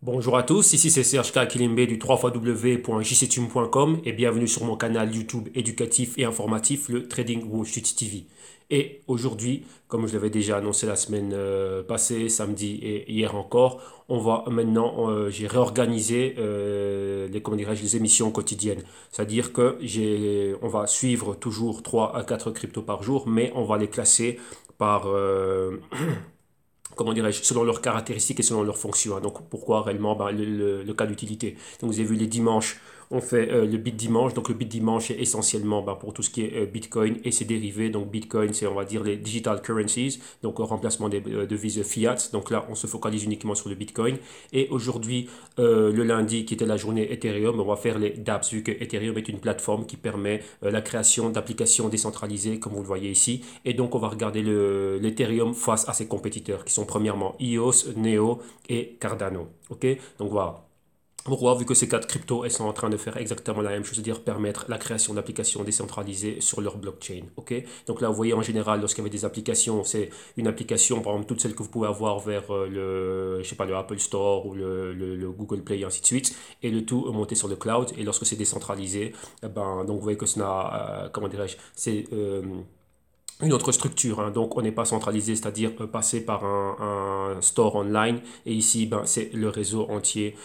Bonjour à tous, ici c'est Serge Kilimbe du www.jctune.com et bienvenue sur mon canal YouTube éducatif et informatif, le Trading Wall Street TV. Et aujourd'hui, comme je l'avais déjà annoncé la semaine passée, samedi et hier encore, on va maintenant, j'ai réorganisé les, comment dirais-je, les émissions quotidiennes. C'est-à-dire que on va suivre toujours 3 à 4 cryptos par jour, mais on va les classer par, comment dirais-je, selon leurs caractéristiques et selon leurs fonctions. Donc pourquoi réellement ben, le cas d'utilité. Donc vous avez vu les dimanches, on fait le bit dimanche. Donc le bit dimanche est essentiellement ben, pour tout ce qui est Bitcoin et ses dérivés. Donc Bitcoin, c'est on va dire les digital currencies, donc le remplacement des devises fiat. Donc là, on se focalise uniquement sur le Bitcoin. Et aujourd'hui, le lundi, qui était la journée Ethereum, on va faire les dApps, vu que Ethereum est une plateforme qui permet la création d'applications décentralisées, comme vous le voyez ici. Et donc, on va regarder l'Ethereum face à ses compétiteurs, qui sont premièrement EOS, Neo et Cardano. Ok. Donc voilà. Pourquoi? Vu que ces quatre cryptos, elles sont en train de faire exactement la même chose, c'est-à-dire permettre la création d'applications décentralisées sur leur blockchain. Ok. Donc là, vous voyez en général, lorsqu'il y avait des applications, c'est une application, par exemple, toutes celles que vous pouvez avoir vers je sais pas, le Apple Store ou le Google Play et ainsi de suite, et le tout monté sur le cloud. Et lorsque c'est décentralisé, eh ben, donc vous voyez que ça n'a, comment dirais-je, c'est une autre structure. Hein. Donc, on n'est pas centralisé, c'est-à-dire passer par un store online. Et ici, ben, c'est le réseau entier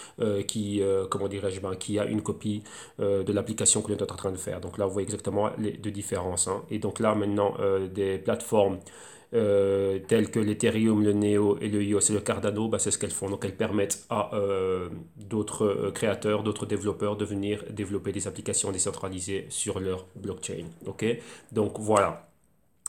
qui, comment dirais-je, ben, qui a une copie de l'application que l'on est en train de faire. Donc là, vous voyez exactement les deux différences. Hein. Et donc là, maintenant, des plateformes telles que l'Ethereum, le Neo et le EOS et le Cardano, ben, c'est ce qu'elles font. Donc, elles permettent à d'autres créateurs, d'autres développeurs de venir développer des applications décentralisées sur leur blockchain. Ok. Donc, voilà.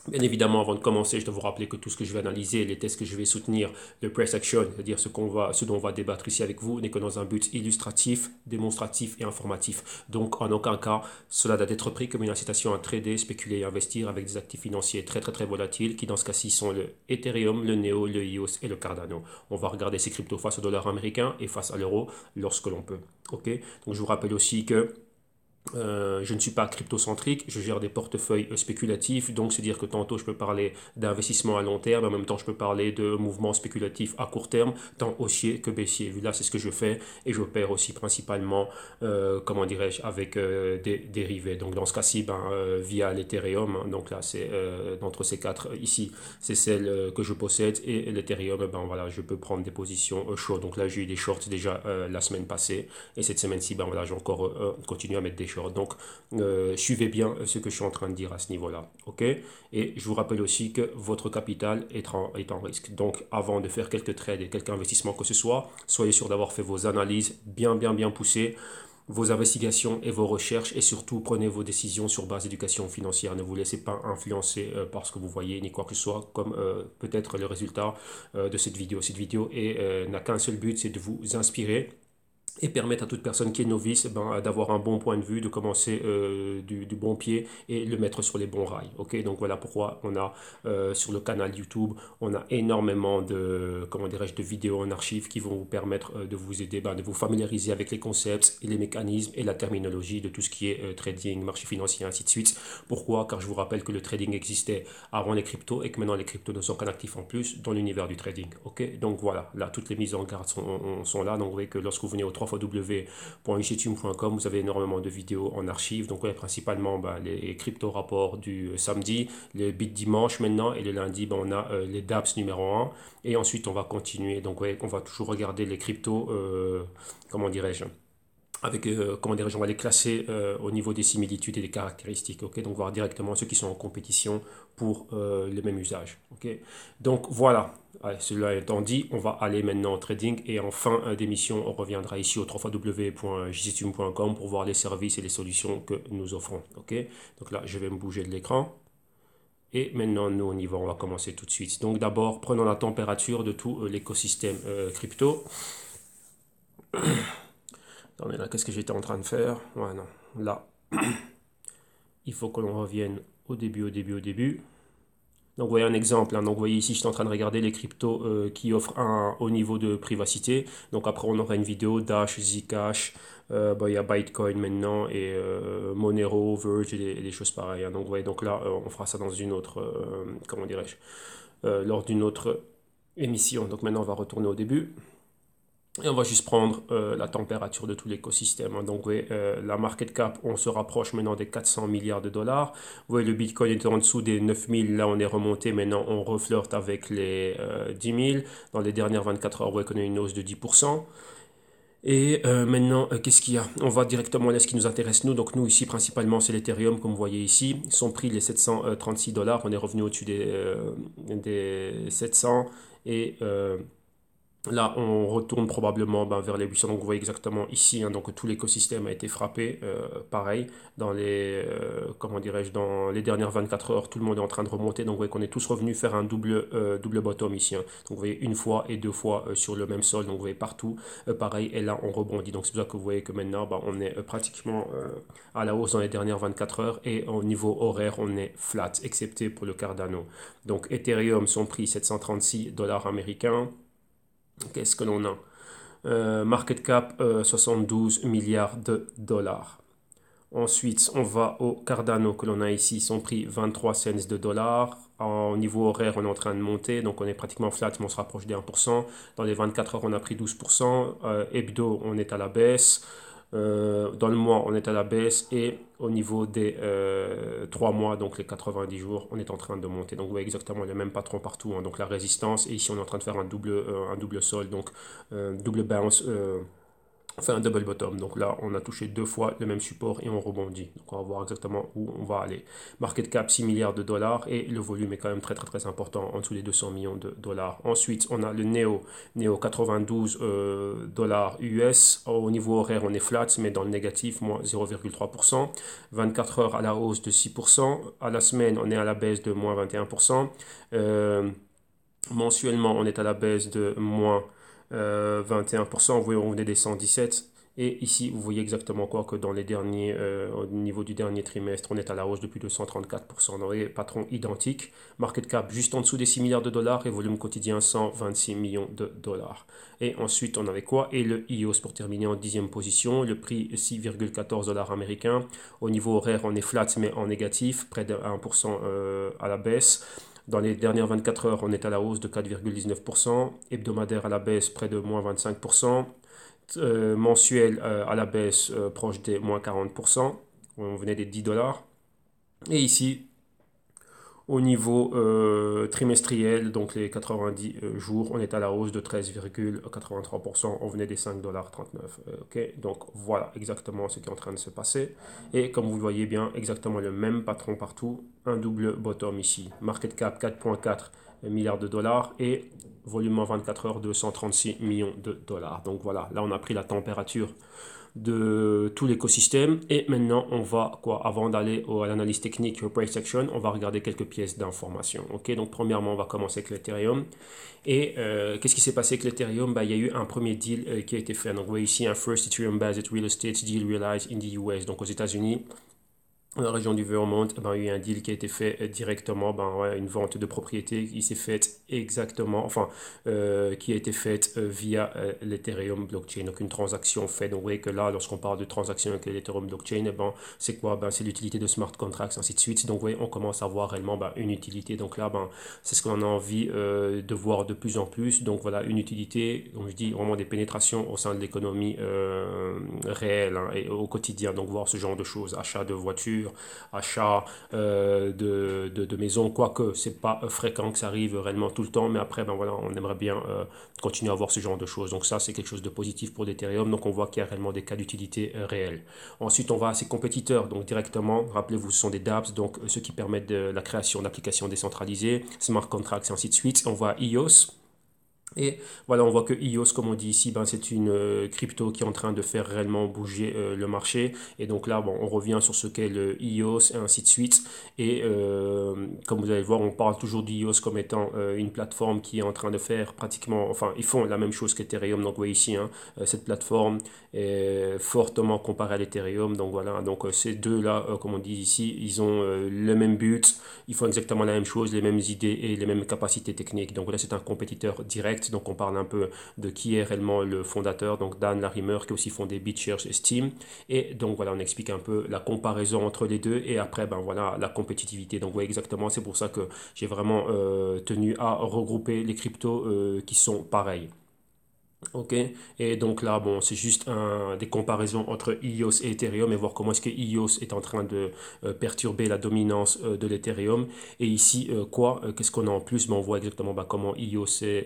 Bien évidemment, avant de commencer, je dois vous rappeler que tout ce que je vais analyser, les tests que je vais soutenir, le price action, c'est-à-dire ce dont on va débattre ici avec vous, n'est que dans un but illustratif, démonstratif et informatif. Donc, en aucun cas, cela doit être pris comme une incitation à trader, spéculer et investir avec des actifs financiers très très très volatiles, qui dans ce cas-ci sont le Ethereum, le Neo, le EOS et le Cardano. On va regarder ces cryptos face au dollar américain et face à l'euro lorsque l'on peut. Ok. Donc, je vous rappelle aussi que je ne suis pas cryptocentrique, je gère des portefeuilles spéculatifs, donc c'est dire que tantôt je peux parler d'investissement à long terme, en même temps je peux parler de mouvements spéculatifs à court terme, tant haussier que baissier. Vu là, c'est ce que je fais et je opère aussi principalement, comment dirais-je, avec des dérivés. Donc dans ce cas-ci, ben, via l'Ethereum, hein, donc là c'est d'entre ces quatre ici, c'est celle que je possède et l'Ethereum, ben voilà, je peux prendre des positions short. Donc là j'ai eu des shorts déjà la semaine passée et cette semaine-ci, ben voilà, j'ai encore continué à mettre des shorts. Donc, suivez bien ce que je suis en train de dire à ce niveau-là. OK? Et je vous rappelle aussi que votre capital est en risque. Donc, avant de faire quelques trades et quelques investissements que ce soit, soyez sûr d'avoir fait vos analyses bien poussées, vos investigations et vos recherches et surtout prenez vos décisions sur base d'éducation financière. Ne vous laissez pas influencer par ce que vous voyez ni quoi que ce soit comme peut-être le résultat de cette vidéo. Cette vidéo n'a qu'un seul but, c'est de vous inspirer et permettre à toute personne qui est novice ben, d'avoir un bon point de vue, de commencer du bon pied et le mettre sur les bons rails. Ok. Donc voilà pourquoi on a sur le canal YouTube, on a énormément de, comment dirais-je, de vidéos en archive qui vont vous permettre de vous aider, ben, de vous familiariser avec les concepts et les mécanismes et la terminologie de tout ce qui est trading, marché financier, ainsi de suite. Pourquoi? Car je vous rappelle que le trading existait avant les cryptos et que maintenant les cryptos ne sont qu'un actif en plus dans l'univers du trading. Ok. Donc voilà, là toutes les mises en garde sont là. Donc vous voyez que lorsque vous venez au www.ichetune.com, vous avez énormément de vidéos en archive. Donc ouais, principalement ben, les crypto rapports du samedi, les bits dimanche maintenant, et le lundi ben, on a les DApps numéro un. Et ensuite on va continuer. Donc ouais, on va toujours regarder les cryptos, comment dirais-je, avec, comment dirais-je, on va les classer au niveau des similitudes et des caractéristiques. Ok. Donc voir directement ceux qui sont en compétition pour le même usage. Ok. Donc voilà. Allez, cela étant dit, on va aller maintenant au trading et en fin d'émission, on reviendra ici au www.jctune.com pour voir les services et les solutions que nous offrons. Ok. Donc là, je vais me bouger de l'écran. Et maintenant, nous, on y va, on va commencer tout de suite. Donc d'abord, prenons la température de tout l'écosystème crypto. Attendez, là, qu'est-ce que j'étais en train de faire? Ouais, non. Là, il faut que l'on revienne au début. Donc, vous voyez un exemple. Hein. Donc, vous voyez ici, je suis en train de regarder les cryptos qui offrent un haut niveau de privacité. Donc, après, on aura une vidéo Dash, Zcash. Bah, il y a Bitcoin maintenant et Monero, Verge et des choses pareilles. Hein. Donc, vous voyez, donc là, on fera ça dans une autre, comment dirais-je, lors d'une autre émission. Donc, maintenant, on va retourner au début. Et on va juste prendre la température de tout l'écosystème, hein. Donc, oui, la market cap, on se rapproche maintenant des 400 milliards de dollars. Vous voyez, le Bitcoin est en dessous des 9000. Là, on est remonté. Maintenant, on reflirte avec les 10 000. Dans les dernières 24 heures, vous voyez qu'on a une hausse de 10%. Et maintenant, qu'est-ce qu'il y a? On va directement à ce qui nous intéresse, nous. Donc, nous, ici, principalement, c'est l'Ethereum, comme vous voyez ici. Son prix, les 736 dollars. On est revenu au-dessus des 700. Et là, on retourne probablement vers les 800. Donc, vous voyez exactement ici, hein, donc tout l'écosystème a été frappé. Pareil, dans les, comment dirais-je, dans les dernières 24 heures, tout le monde est en train de remonter. Donc, vous voyez qu'on est tous revenus faire un double bottom ici, hein. Donc, vous voyez une fois et deux fois sur le même sol. Donc, vous voyez partout, pareil. Et là, on rebondit. Donc, c'est pour ça que vous voyez que maintenant, on est pratiquement à la hausse dans les dernières 24 heures. Et au niveau horaire, on est flat, excepté pour le Cardano. Donc, Ethereum, son prix 736 dollars américains. Qu'est-ce que l'on a? Market cap 72 milliards de dollars. Ensuite, on va au Cardano que l'on a ici, son prix 23 cents de dollars. Au niveau horaire, on est en train de monter, donc on est pratiquement flat, mais on se rapproche des 1%. Dans les 24 heures, on a pris 12%. Hebdo, on est à la baisse. Dans le mois, on est à la baisse et au niveau des 3 mois, donc les 90 jours, on est en train de monter. Donc, vous voyez exactement le même patron partout, hein. Donc, la résistance, et ici, on est en train de faire un double sol, donc double bounce. Enfin, un double bottom. Donc là, on a touché deux fois le même support et on rebondit. Donc on va voir exactement où on va aller. Market cap 6 milliards de dollars et le volume est quand même très très très important, en dessous des 200 millions de dollars. Ensuite, on a le Neo 92 dollars US. Au niveau horaire, on est flat, mais dans le négatif, moins 0,3%. 24 heures à la hausse de 6%. À la semaine, on est à la baisse de moins 21%. Mensuellement, on est à la baisse de moins 21%. Vous voyez, on venait des 117. Et ici, vous voyez exactement quoi que dans les derniers, au niveau du dernier trimestre, on est à la hausse de plus de 134%. Donc, vous voyez, patron identique. Market cap juste en dessous des 6 milliards de dollars et volume quotidien 126 millions de dollars. Et ensuite, on avait quoi? Et le EOS pour terminer en 10e position. Le prix 6,14 dollars américains. Au niveau horaire, on est flat mais en négatif, près de 1% à la baisse. Dans les dernières 24 heures, on est à la hausse de 4,19%, hebdomadaire à la baisse près de moins 25%, mensuel à la baisse proche des moins 40%, on venait des 10 dollars. Et ici, au niveau trimestriel, donc les 90 jours, on est à la hausse de 13,83%. On venait des 5,39 $. Ok, donc voilà exactement ce qui est en train de se passer. Et comme vous le voyez bien, exactement le même patron partout. Un double bottom ici. Market cap 4,4 milliards de dollars et volume en 24 heures 236 millions de dollars. Donc voilà, là on a pris la température de tout l'écosystème. Et maintenant, on va, quoi, avant d'aller à l'analyse technique, au price action, on va regarder quelques pièces d'information. Ok, donc premièrement, on va commencer avec l'Ethereum. Et qu'est-ce qui s'est passé avec l'Ethereum? Il y a eu un premier deal qui a été fait. Donc, vous voyez ici un First Ethereum Based Real Estate Deal Realized in the US, donc aux États-Unis. Dans la région du Vermont, il y a eu un deal qui a été fait directement, une vente de propriété qui s'est faite exactement, qui a été faite via l'Ethereum blockchain. Donc une transaction faite. Donc vous voyez que là, lorsqu'on parle de transaction avec l'Ethereum blockchain, c'est quoi? C'est l'utilité de smart contracts, ainsi de suite. Donc vous voyez, on commence à voir réellement une utilité. Donc là, c'est ce qu'on a envie de voir de plus en plus. Donc voilà, une utilité, comme je dis, vraiment des pénétrations au sein de l'économie réelle, hein, et au quotidien. Donc voir ce genre de choses, achat de voitures, achat de maisons, quoique c'est pas fréquent que ça arrive réellement tout le temps, mais après voilà, on aimerait bien continuer à voir ce genre de choses. Donc ça, c'est quelque chose de positif pour l'Ethereum. Donc on voit qu'il y a réellement des cas d'utilité réels. Ensuite, on va à ses compétiteurs. Donc directement, rappelez-vous, ce sont des dApps, donc ceux qui permettent de la création d'applications décentralisées, smart contracts et ainsi de suite. On voit EOS. Et voilà, on voit que EOS, comme on dit ici, c'est une crypto qui est en train de faire réellement bouger le marché. Et donc là, on revient sur ce qu'est le EOS et ainsi de suite. Et comme vous allez voir, on parle toujours d'EOS comme étant une plateforme qui est en train de faire pratiquement, enfin, ils font la même chose qu'Ethereum. Donc, vous voyez ici, hein, cette plateforme est fortement comparée à l'Ethereum. Donc voilà, donc ces deux-là, comme on dit ici, ils ont le même but, ils font exactement la même chose, les mêmes idées et les mêmes capacités techniques. Donc là, c'est un compétiteur direct. Donc on parle un peu de qui est réellement le fondateur, donc Dan Larimer, qui aussi fondé BitShares et Steam. Et donc voilà, on explique un peu la comparaison entre les deux et après voilà, la compétitivité. Donc ouais, exactement, c'est pour ça que j'ai vraiment tenu à regrouper les cryptos qui sont pareils. Ok, et donc là, bon, c'est juste des comparaisons entre EOS et Ethereum et voir comment est-ce que EOS est en train de perturber la dominance de l'Ethereum. Et ici, qu'est-ce qu'on a en plus? Ben, on voit exactement comment EOS est,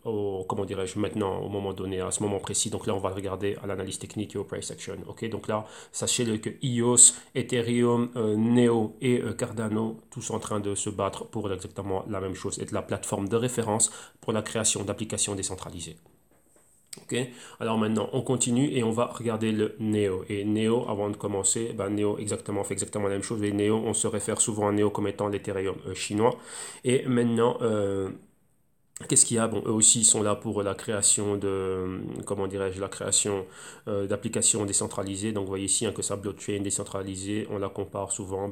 comment dirais-je, maintenant, au moment donné, à ce moment précis. Donc là, on va regarder à l'analyse technique et au price action. Ok, donc là, sachez-le que EOS, Ethereum, Neo et Cardano, tous en train de se battre pour exactement la même chose, être la plateforme de référence pour la création d'applications décentralisées. Ok, alors maintenant on continue et on va regarder le Neo. Et Neo, avant de commencer, Neo exactement, fait exactement la même chose. Et Neo, on se réfère souvent à Neo comme étant l'Ethereum chinois. Et maintenant, qu'est-ce qu'il y a? Bon, eux aussi sont là pour la création comment dirais-je, la création d'applications décentralisées. Donc, vous voyez ici que sa blockchain décentralisée, on la compare souvent,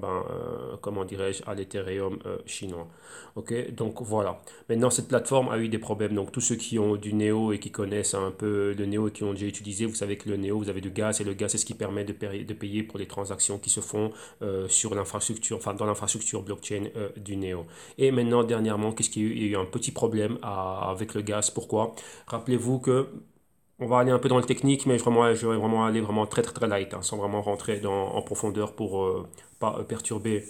comment dirais-je, à l'Ethereum chinois. Ok, donc voilà. Maintenant, cette plateforme a eu des problèmes. Donc, tous ceux qui ont du Neo et qui connaissent un peu le Neo et qui ont déjà utilisé, vous savez que le Neo, vous avez du gaz et le gaz, c'est ce qui permet de payer pour les transactions qui se font sur l'infrastructure, enfin, dans l'infrastructure blockchain du Neo. Et maintenant, dernièrement, qu'est-ce qu'il y a eu? Il y a eu un petit problème avec le gaz. Pourquoi? Rappelez-vous que on va aller un peu dans le technique, mais je vais vraiment aller vraiment très très très light, hein, sans vraiment rentrer en profondeur pour pas perturber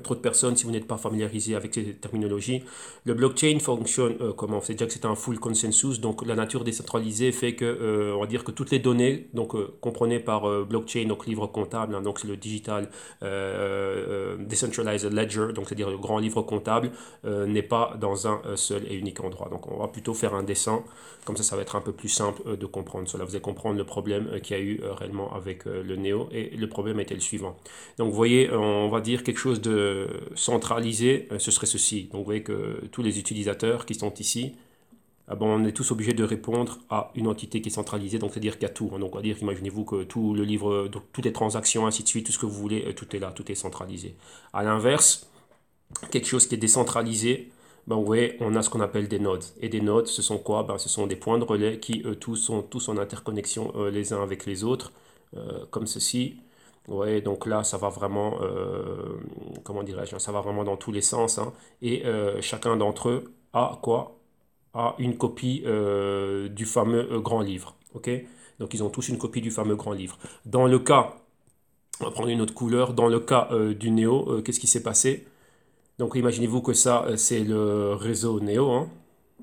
trop de personnes si vous n'êtes pas familiarisé avec ces terminologies. Le blockchain fonctionne comment? C'est déjà que c'est un full consensus, donc la nature décentralisée fait que, on va dire que toutes les données, donc comprenez par blockchain, donc livre comptable, hein, donc c'est le digital decentralized ledger, donc c'est-à-dire le grand livre comptable, n'est pas dans un seul et unique endroit. Donc on va plutôt faire un dessin, comme ça va être un peu plus simple de comprendre cela. Vous allez comprendre le problème qu'il y a eu réellement avec le Neo, et le problème était le suivant. Donc vous voyez, on va dire quelque chose de centralisé, ce serait ceci. Donc vous voyez que tous les utilisateurs qui sont ici, on est tous obligés de répondre à une entité qui est centralisée, donc c'est-à-dire qu'il y a tout, hein. Donc on va dire, imaginez-vous que tout le livre, donc, toutes les transactions, ainsi de suite, tout ce que vous voulez, tout est là, tout est centralisé. À l'inverse, quelque chose qui est décentralisé, vous voyez, on a ce qu'on appelle des nodes. Et des nodes, ce sont quoi? Ce sont des points de relais qui, tous, sont tous en interconnexion les uns avec les autres, comme ceci. Ouais, donc là, ça va vraiment, comment dirais-je, ça va vraiment dans tous les sens, hein. Et chacun d'entre eux a quoi? A une copie du fameux grand livre. Ok? Donc ils ont tous une copie du fameux grand livre. Dans le cas, on va prendre une autre couleur, dans le cas du Néo, qu'est-ce qui s'est passé? Donc imaginez-vous que ça, c'est le réseau Néo, hein.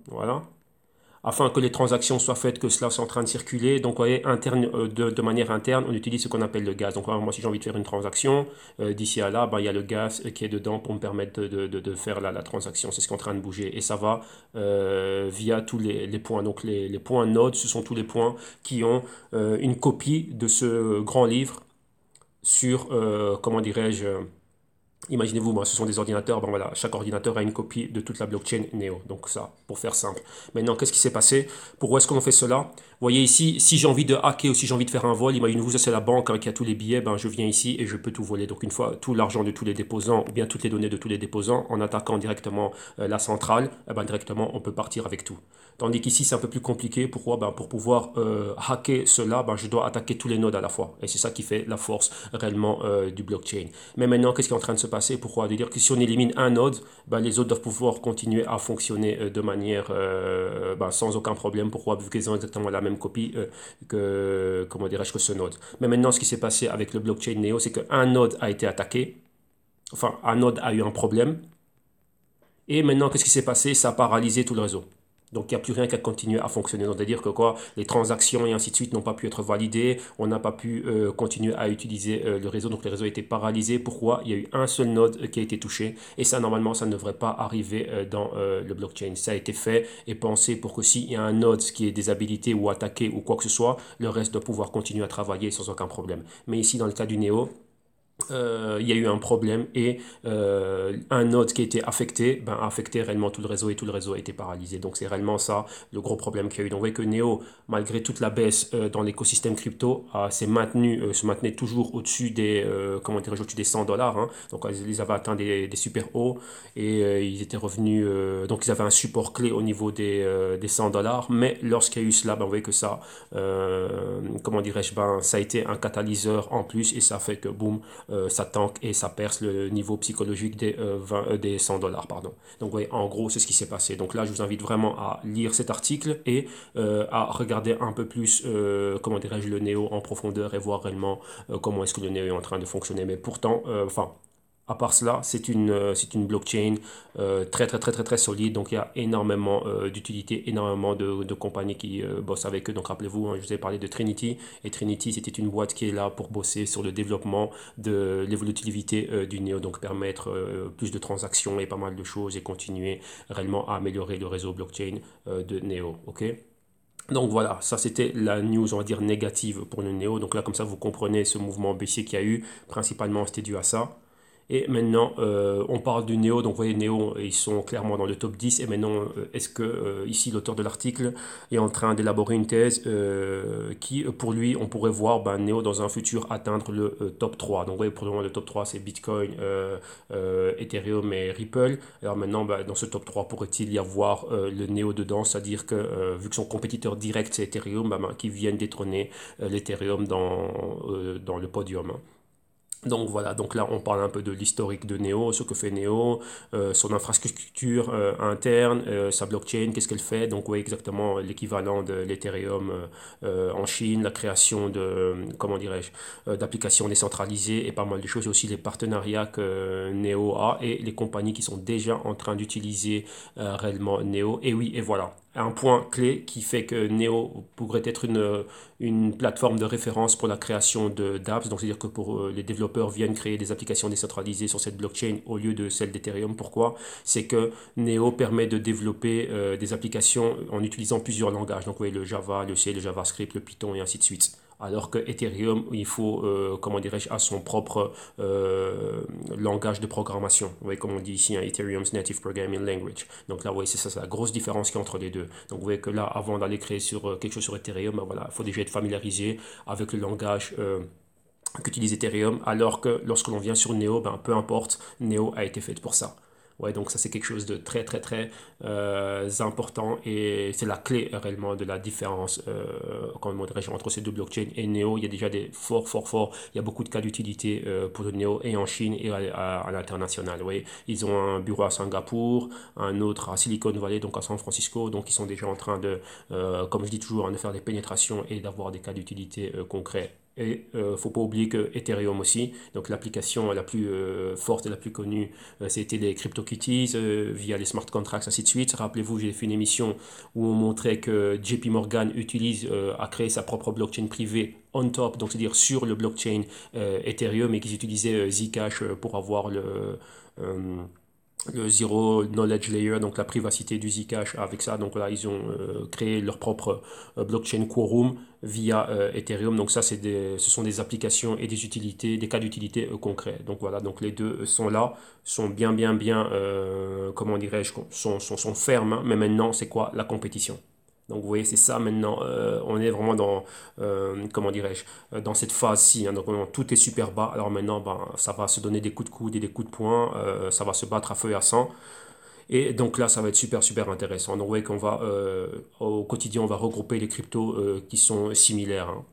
Voilà, afin que les transactions soient faites, que cela soit en train de circuler. Donc, vous voyez, de manière interne, on utilise ce qu'on appelle le gaz. Donc, moi, si j'ai envie de faire une transaction, d'ici à là, il y a le gaz qui est dedans pour me permettre de faire la transaction. C'est ce qui est en train de bouger. Et ça va via tous les points. Donc, les points nodes, ce sont tous les points qui ont une copie de ce grand livre sur, comment dirais-je, imaginez-vous, moi, ce sont des ordinateurs. Bon, voilà, chaque ordinateur a une copie de toute la blockchain Neo. Donc ça, pour faire simple. Maintenant, qu'est-ce qui s'est passé? Pourquoi est-ce qu'on fait cela? Vous voyez ici, si j'ai envie de hacker ou si j'ai envie de faire un vol, imaginez-vous, ça c'est la banque qui a tous les billets, je viens ici et je peux tout voler. Donc une fois tout l'argent de tous les déposants ou bien toutes les données de tous les déposants, en attaquant directement la centrale, directement on peut partir avec tout. Tandis qu'ici c'est un peu plus compliqué. Pourquoi? Pour pouvoir hacker cela, je dois attaquer tous les nodes à la fois. Et c'est ça qui fait la force réellement du blockchain. Mais maintenant, qu'est-ce qui est en train de se passer? Pourquoi? De dire que si on élimine un node, les autres doivent pouvoir continuer à fonctionner de manière sans aucun problème. Pourquoi? Vu qu'ils ont exactement la même copie comment dirais-je, que ce node. Mais maintenant, ce qui s'est passé avec le blockchain Neo, c'est qu'un node a été attaqué. Enfin, un node a eu un problème. Et maintenant, qu'est-ce qui s'est passé? Ça a paralysé tout le réseau. Donc il n'y a plus rien qu'à continuer à fonctionner. Donc c'est-à-dire que quoi, les transactions et ainsi de suite n'ont pas pu être validées, on n'a pas pu continuer à utiliser le réseau, donc le réseau a été paralysé. Pourquoi? Il y a eu un seul node qui a été touché, et ça normalement ça ne devrait pas arriver dans le blockchain. Ça a été fait et pensé pour que s'il y a un node qui est déshabilité ou attaqué ou quoi que ce soit, le reste doit pouvoir continuer à travailler sans aucun problème. Mais ici dans le cas du Néo, il y a eu un problème et un node qui a été affecté, a affecté réellement tout le réseau et tout le réseau a été paralysé. Donc c'est réellement ça le gros problème qu'il y a eu. Donc vous voyez que Neo, malgré toute la baisse dans l'écosystème crypto, se maintenait toujours au-dessus des, comment dirais-je, au-dessus des 100 dollars, hein. Donc ils avaient atteint des super hauts et ils étaient revenus, donc ils avaient un support clé au niveau des 100 dollars. Mais lorsqu'il y a eu cela, vous voyez que ça, comment dirais-je, ça a été un catalyseur en plus et ça a fait que boum, ça tank et ça perce le niveau psychologique des 100 dollars. Pardon. Donc, ouais, en gros, c'est ce qui s'est passé. Donc là, je vous invite vraiment à lire cet article et à regarder un peu plus, comment dirais-je, le Neo en profondeur et voir réellement comment est-ce que le Neo est en train de fonctionner. Mais pourtant, enfin, à part cela, c'est une blockchain très solide. Donc il y a énormément d'utilités, énormément de compagnies qui bossent avec eux. Donc rappelez-vous, hein, je vous ai parlé de Trinity. Et Trinity, c'était une boîte qui est là pour bosser sur le développement de l'évolutivité du Neo. Donc permettre plus de transactions et pas mal de choses et continuer réellement à améliorer le réseau blockchain de Neo. Ok? Donc voilà, ça c'était la news, on va dire, négative pour le Neo. Donc là, comme ça, vous comprenez ce mouvement baissier qu'il y a eu. Principalement, c'était dû à ça. Et maintenant, on parle du Neo. Donc, vous voyez, Neo, ils sont clairement dans le top 10. Et maintenant, est-ce que ici, l'auteur de l'article est en train d'élaborer une thèse qui, pour lui, on pourrait voir ben, Neo dans un futur atteindre le top 3. Donc, vous voyez, pour le moment, le top 3, c'est Bitcoin, Ethereum et Ripple. Alors maintenant, ben, dans ce top 3, pourrait-il y avoir le Neo dedans? C'est-à-dire que, vu que son compétiteur direct, c'est Ethereum, ben, qui viennent détrôner l'Ethereum dans le podium, hein. Donc voilà, donc là on parle un peu de l'historique de Neo, ce que fait Neo, son infrastructure interne, sa blockchain, qu'est-ce qu'elle fait. Donc oui, exactement l'équivalent de l'Ethereum en Chine, la création de, comment dirais-je, d'applications décentralisées et pas mal de choses. Et aussi les partenariats que Neo a et les compagnies qui sont déjà en train d'utiliser réellement Neo. Et oui, et voilà. Un point clé qui fait que Neo pourrait être une plateforme de référence pour la création d'apps. Donc, c'est-à-dire que pour les développeurs viennent créer des applications décentralisées sur cette blockchain au lieu de celle d'Ethereum. Pourquoi? C'est que Neo permet de développer des applications en utilisant plusieurs langages. Donc, oui, le Java, le C, le JavaScript, le Python et ainsi de suite. Alors que Ethereum, il faut, comment dirais-je, a son propre langage de programmation. Vous voyez, comme on dit ici, hein, Ethereum's Native Programming Language. Donc là, vous voyez, c'est ça, c'est la grosse différence qu'il y a entre les deux. Donc vous voyez que là, avant d'aller créer sur quelque chose sur Ethereum, ben voilà, il faut déjà être familiarisé avec le langage qu'utilise Ethereum, alors que lorsque l'on vient sur Neo, ben, peu importe, Neo a été faite pour ça. Ouais, donc ça c'est quelque chose de très important et c'est la clé réellement de la différence comment dirais-je, entre ces deux blockchains et Neo. Il y a déjà des il y a beaucoup de cas d'utilité pour le Neo et en Chine et à l'international. Ouais. Ils ont un bureau à Singapour, un autre à Silicon Valley, donc à San Francisco. Donc ils sont déjà en train de, comme je dis toujours, de faire des pénétrations et d'avoir des cas d'utilité concrets. Et il ne faut pas oublier que Ethereum aussi, donc l'application la plus forte et la plus connue, c'était les CryptoKitties via les smart contracts, ainsi de suite. Rappelez-vous, j'ai fait une émission où on montrait que JP Morgan a créé sa propre blockchain privée on top, donc c'est-à-dire sur le blockchain Ethereum et qu'ils utilisaient Zcash pour avoir euh, le Zero Knowledge Layer, donc la privacité du Zcash avec ça. Donc là, ils ont créé leur propre blockchain Quorum via Ethereum. Donc ça, ce sont des applications et des utilités, des cas d'utilité concrets. Donc voilà, donc les deux sont là, sont bien, comment dirais-je, sont fermes, hein. Mais maintenant, c'est quoi la compétition? Donc vous voyez, c'est ça maintenant, on est vraiment dans, comment dirais-je, dans cette phase-ci, hein. Donc tout est super bas, alors maintenant ben, ça va se donner des coups de coude et des coups de poing, ça va se battre à feu et à sang. Et donc là, ça va être super intéressant. Donc vous voyez qu'on va, au quotidien, on va regrouper les cryptos qui sont similaires, hein.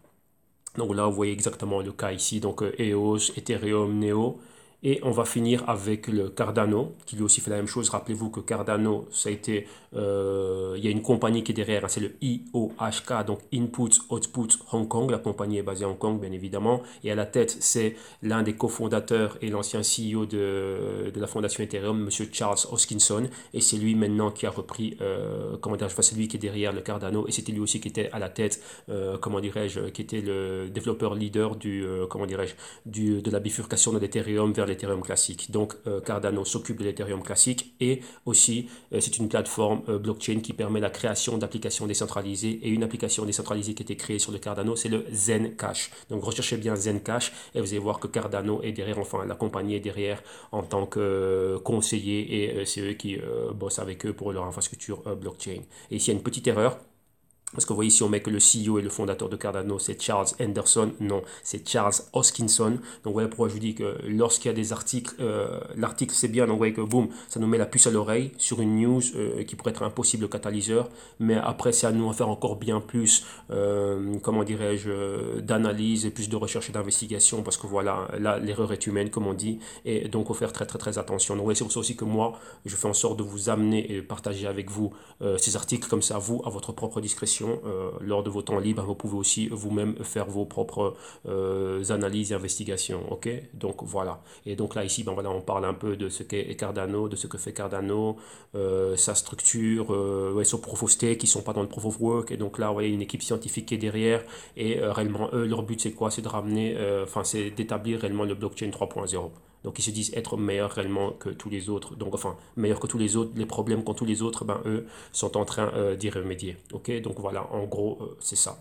Donc là, vous voyez exactement le cas ici, donc EOS, Ethereum, Neo. Et on va finir avec le Cardano, qui lui aussi fait la même chose. Rappelez-vous que Cardano, ça a été, il y a une compagnie qui est derrière, hein, c'est le IOHK, donc Input Output Hong Kong. La compagnie est basée à Hong Kong, bien évidemment. Et à la tête, c'est l'un des cofondateurs et l'ancien CEO de la fondation Ethereum, Monsieur Charles Hoskinson. Et c'est lui maintenant qui a repris, comment dirais-je, enfin, c'est lui qui est derrière le Cardano. Et c'était lui aussi qui était à la tête, comment dirais-je, qui était le développeur leader comment dirais-je, de la bifurcation de l'Ethereum vers l'Ethereum classique. Donc Cardano s'occupe de l'Ethereum classique et aussi c'est une plateforme blockchain qui permet la création d'applications décentralisées et une application décentralisée qui a été créée sur le Cardano, c'est le Zencash. Donc recherchez bien Zencash et vous allez voir que Cardano est derrière, enfin la compagnie est derrière en tant que conseiller et c'est eux qui bossent avec eux pour leur infrastructure blockchain. Et ici il y a une petite erreur. Parce que vous voyez ici, on met que le CEO et le fondateur de Cardano, c'est Charles Henderson. Non, c'est Charles Hoskinson. Donc voilà pourquoi je vous dis que lorsqu'il y a des articles, l'article c'est bien, donc vous voyez que boum, ça nous met la puce à l'oreille sur une news qui pourrait être un possible catalyseur. Mais après, c'est à nous à faire encore bien plus, comment dirais-je, d'analyse et plus de recherche et d'investigation. Parce que voilà, là, l'erreur est humaine, comme on dit. Et donc, il faut faire très très très attention. Donc, ouais, c'est pour ça aussi que moi, je fais en sorte de vous amener et partager avec vous ces articles comme ça, vous, à votre propre discrétion. Lors de vos temps libres, vous pouvez aussi vous-même faire vos propres analyses et investigations. Ok, donc voilà. Et donc là, ici, ben voilà, on parle un peu de ce qu'est Cardano, de ce que fait Cardano, sa structure, ouais, son proof of stake, qui ne sont pas dans le proof of work. Et donc là, vous voyez une équipe scientifique qui est derrière. Et réellement, eux, leur but, c'est quoi? C'est de ramener, enfin, c'est d'établir réellement le blockchain 3.0. Donc ils se disent être meilleurs réellement que tous les autres. Donc enfin, meilleurs que tous les autres. Les problèmes qu'ont tous les autres, ben eux sont en train d'y remédier. Ok, donc voilà, en gros, c'est ça.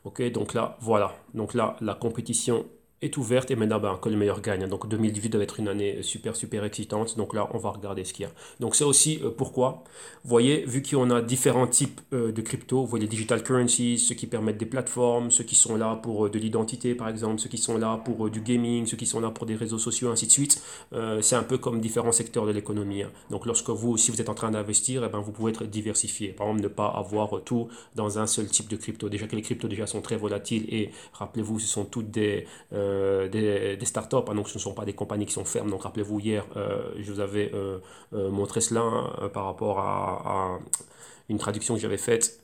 Ok, donc là, voilà. Donc là, la compétition est ouverte et maintenant, ben, que le meilleur gagne. Donc 2018 doit être une année super, super excitante. Donc là, on va regarder ce qu'il y a. Donc c'est aussi pourquoi, vous voyez, vu qu'on a différents types de crypto, vous voyez les digital currencies, ceux qui permettent des plateformes, ceux qui sont là pour de l'identité, par exemple, ceux qui sont là pour du gaming, ceux qui sont là pour des réseaux sociaux, ainsi de suite. C'est un peu comme différents secteurs de l'économie, hein. Donc lorsque vous, si vous êtes en train d'investir, eh ben, vous pouvez être diversifié. Par exemple, ne pas avoir tout dans un seul type de crypto. Déjà que les cryptos déjà sont très volatiles et rappelez-vous, ce sont toutes des startups, hein, donc ce ne sont pas des compagnies qui sont fermes. Donc rappelez-vous, hier, je vous avais montré cela par rapport à une traduction que j'avais faite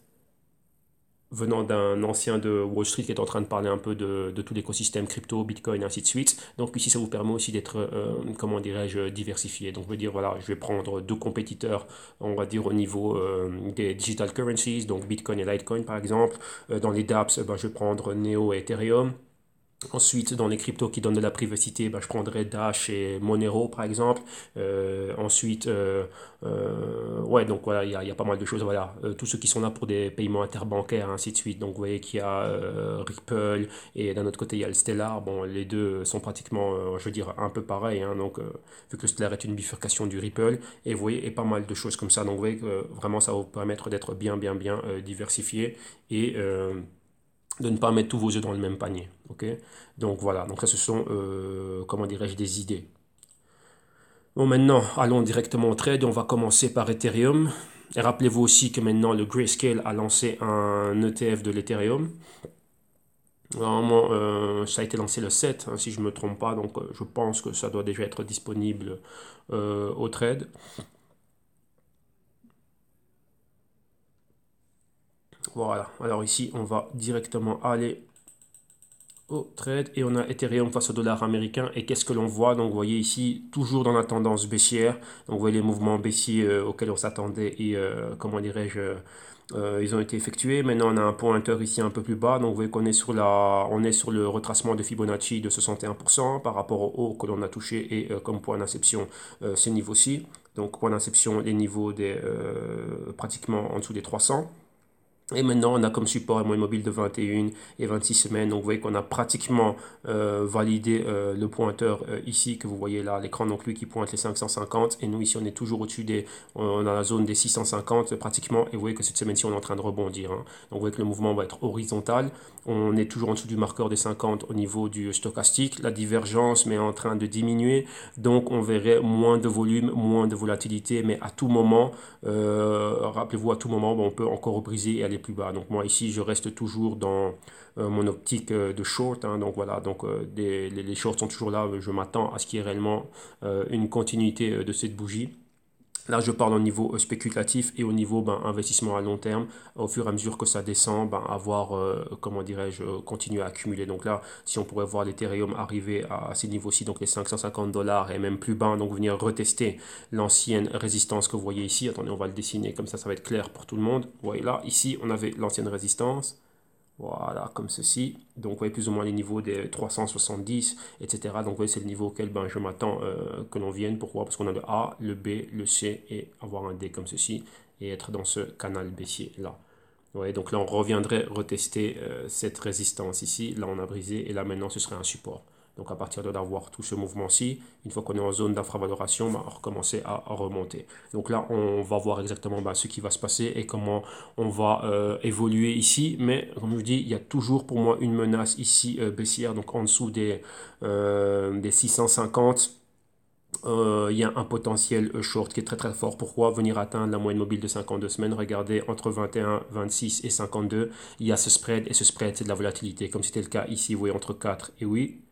venant d'un ancien de Wall Street qui est en train de parler un peu de tout l'écosystème crypto, Bitcoin, ainsi de suite. Donc ici, ça vous permet aussi d'être, comment dirais-je, diversifié. Donc je veux dire, voilà, je vais prendre deux compétiteurs, on va dire au niveau des digital currencies, donc Bitcoin et Litecoin par exemple. Dans les dApps, ben, je vais prendre Neo et Ethereum. Ensuite, dans les cryptos qui donnent de la privacité, bah, je prendrais Dash et Monero par exemple. Ensuite, ouais, donc voilà, il y a pas mal de choses. Voilà, tous ceux qui sont là pour des paiements interbancaires, ainsi de suite. Donc vous voyez qu'il y a Ripple et d'un autre côté il y a le Stellar. Bon, les deux sont pratiquement, je veux dire, un peu pareils, hein. Donc, vu que le Stellar est une bifurcation du Ripple, et vous voyez, et pas mal de choses comme ça. Donc vous voyez que vraiment ça va vous permettre d'être bien, bien, bien diversifié et de ne pas mettre tous vos œufs dans le même panier. Ok, donc voilà, donc ça ce sont, comment dirais-je, des idées. Bon, maintenant, allons directement au trade. On va commencer par Ethereum. Et rappelez-vous aussi que maintenant, le Grayscale a lancé un ETF de l'Ethereum. Normalement, ça a été lancé le 7, hein, si je ne me trompe pas. Donc, je pense que ça doit déjà être disponible au trade. Voilà. Alors ici, on va directement aller au trade et on a Ethereum face au dollar américain. Et qu'est-ce que l'on voit? Donc vous voyez ici toujours dans la tendance baissière, donc vous voyez les mouvements baissiers auxquels on s'attendait et comment dirais-je, ils ont été effectués. Maintenant on a un pointeur ici un peu plus bas, donc vous voyez qu'on est sur on est sur le retracement de Fibonacci de 61% par rapport au haut que l'on a touché et comme point d'inception ces niveaux-ci. Donc point d'inception les niveaux des pratiquement en dessous des 300. Et maintenant, on a comme support un moyen mobile de 21 et 26 semaines. Donc, vous voyez qu'on a pratiquement validé le pointeur ici que vous voyez là à l'écran. Donc, lui qui pointe les 550. Et nous, ici, on est toujours au-dessus on a la zone des 650 pratiquement. Et vous voyez que cette semaine-ci, on est en train de rebondir, hein. Donc, vous voyez que le mouvement va être horizontal. On est toujours en dessous du marqueur des 50 au niveau du stochastique. La divergence mais est en train de diminuer. Donc, on verrait moins de volume, moins de volatilité. Mais à tout moment, rappelez-vous, à tout moment, on peut encore briser et aller plus bas. Donc moi ici, je reste toujours dans mon optique de short, hein. Donc voilà, donc les shorts sont toujours là. Je m'attends à ce qu'il y ait réellement une continuité de cette bougie. Là, je parle au niveau spéculatif et au niveau ben, investissement à long terme. Au fur et à mesure que ça descend, ben, avoir, comment dirais-je, continuer à accumuler. Donc là, si on pourrait voir l'Ethereum arriver à ces niveaux-ci, donc les 550 dollars et même plus bas, donc venir retester l'ancienne résistance que vous voyez ici. Attendez, on va le dessiner comme ça va être clair pour tout le monde. Vous voyez là, ici, on avait l'ancienne résistance. Voilà, comme ceci. Donc, vous voyez plus ou moins les niveaux des 370, etc. Donc, vous voyez, c'est le niveau auquel ben, je m'attends que l'on vienne. Pourquoi? Parce qu'on a le A, le B, le C et avoir un D comme ceci et être dans ce canal baissier là. Vous voyez, donc là, on reviendrait retester cette résistance ici. Là, on a brisé et là, maintenant, ce serait un support. Donc à partir de là, voir tout ce mouvement-ci, une fois qu'on est en zone d'infravaloration, on va recommencer à remonter. Donc là, on va voir exactement ce qui va se passer et comment on va évoluer ici. Mais comme je vous dis, il y a toujours pour moi une menace ici baissière, donc en dessous des 650. Il y a un potentiel short qui est très très fort. Pourquoi venir atteindre la moyenne mobile de 52 semaines? Regardez, entre 21, 26 et 52, il y a ce spread, et ce spread c'est de la volatilité, comme c'était le cas ici, vous voyez, entre 4 et 8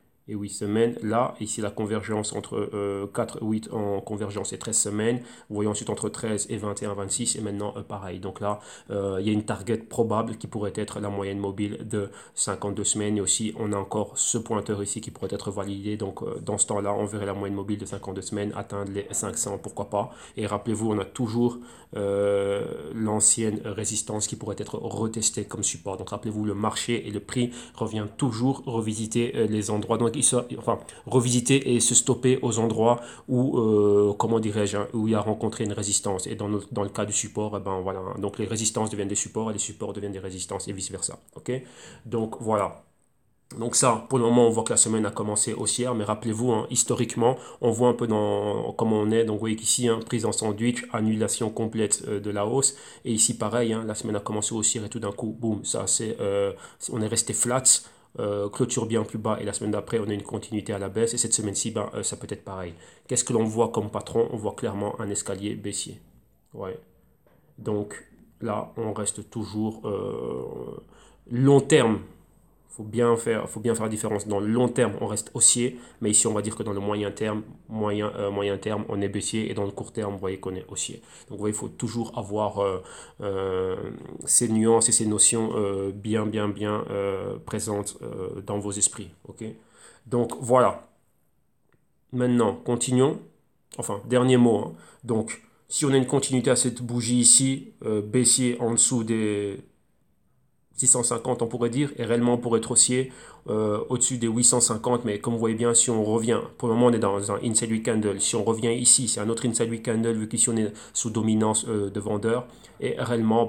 semaines. Là, ici, la convergence entre 4 et 8 en convergence et 13 semaines. Vous voyez ensuite entre 13 et 21, 26 et maintenant pareil. Donc là, il y a une target probable qui pourrait être la moyenne mobile de 52 semaines. Et aussi, on a encore ce pointeur ici qui pourrait être validé. Donc dans ce temps-là, on verrait la moyenne mobile de 52 semaines atteindre les 500, pourquoi pas. Et rappelez-vous, on a toujours l'ancienne résistance qui pourrait être retestée comme support. Donc rappelez-vous, le marché et le prix revient toujours revisiter les endroits. Donc enfin, revisiter et se stopper aux endroits où, comment dirais-je, où il a rencontré une résistance. Et dans le cas du support, ben voilà, donc les résistances deviennent des supports et les supports deviennent des résistances et vice-versa. Ok? Donc voilà. Donc ça, pour le moment, on voit que la semaine a commencé haussière, mais rappelez-vous, historiquement, on voit un peu comment on est. Donc vous voyez qu'ici, prise en sandwich, annulation complète de la hausse. Et ici, pareil, la semaine a commencé haussière et tout d'un coup, boum, ça, on est resté flat, clôture bien plus bas. Et la semaine d'après, on a une continuité à la baisse. Et cette semaine-ci, ça peut être pareil. Qu'est-ce que l'on voit comme patron? On voit clairement un escalier baissier. Ouais. Donc là, on reste toujours long terme. Faut bien faire la différence. Dans le long terme, on reste haussier, mais ici, on va dire que dans le moyen terme, on est baissier, et dans le court terme, vous voyez qu'on est haussier. Donc, vous voyez, il faut toujours avoir ces nuances et ces notions bien présentes dans vos esprits. Ok? Donc, voilà. Maintenant, continuons. Enfin, dernier mot. Donc, si on a une continuité à cette bougie ici, baissier en dessous des 650, on pourrait dire, et réellement pour être haussier au-dessus des 850. Mais comme vous voyez bien, si on revient, pour le moment on est dans un inside week candle, si on revient ici, c'est un autre inside week candle, vu qu'ici on est sous dominance de vendeurs, et réellement,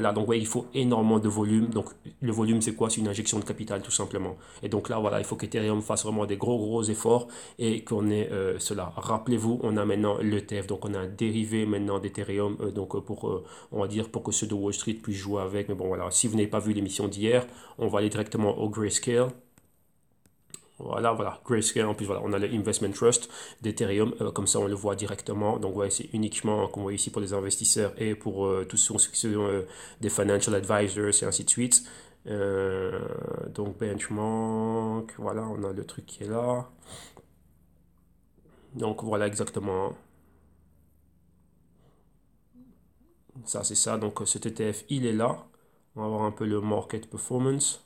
là, donc ouais, il faut énormément de volume. Donc le volume, c'est quoi? C'est une injection de capital, tout simplement. Et donc là, voilà, il faut qu'Ethereum fasse vraiment des gros efforts et qu'on ait cela. Rappelez-vous, on a maintenant l'ETF, donc on a un dérivé maintenant d'Ethereum, on va dire, pour que ceux de Wall Street puissent jouer avec. Mais bon, voilà, si vous n'avez pas vu l'émission d'hier, on va aller directement au Grayscale. Voilà, Grayscale. En plus, voilà, on a le Investment Trust d'Ethereum, comme ça on le voit directement. Donc, ouais, c'est uniquement, comme vous voyez ici, pour les investisseurs et pour tous ceux qui sont des financial advisors et ainsi de suite. Donc, benchmark, voilà, on a le truc qui est là. Donc, voilà exactement. Ça, c'est ça. Donc, cet ETF, il est là. On va voir un peu le market performance.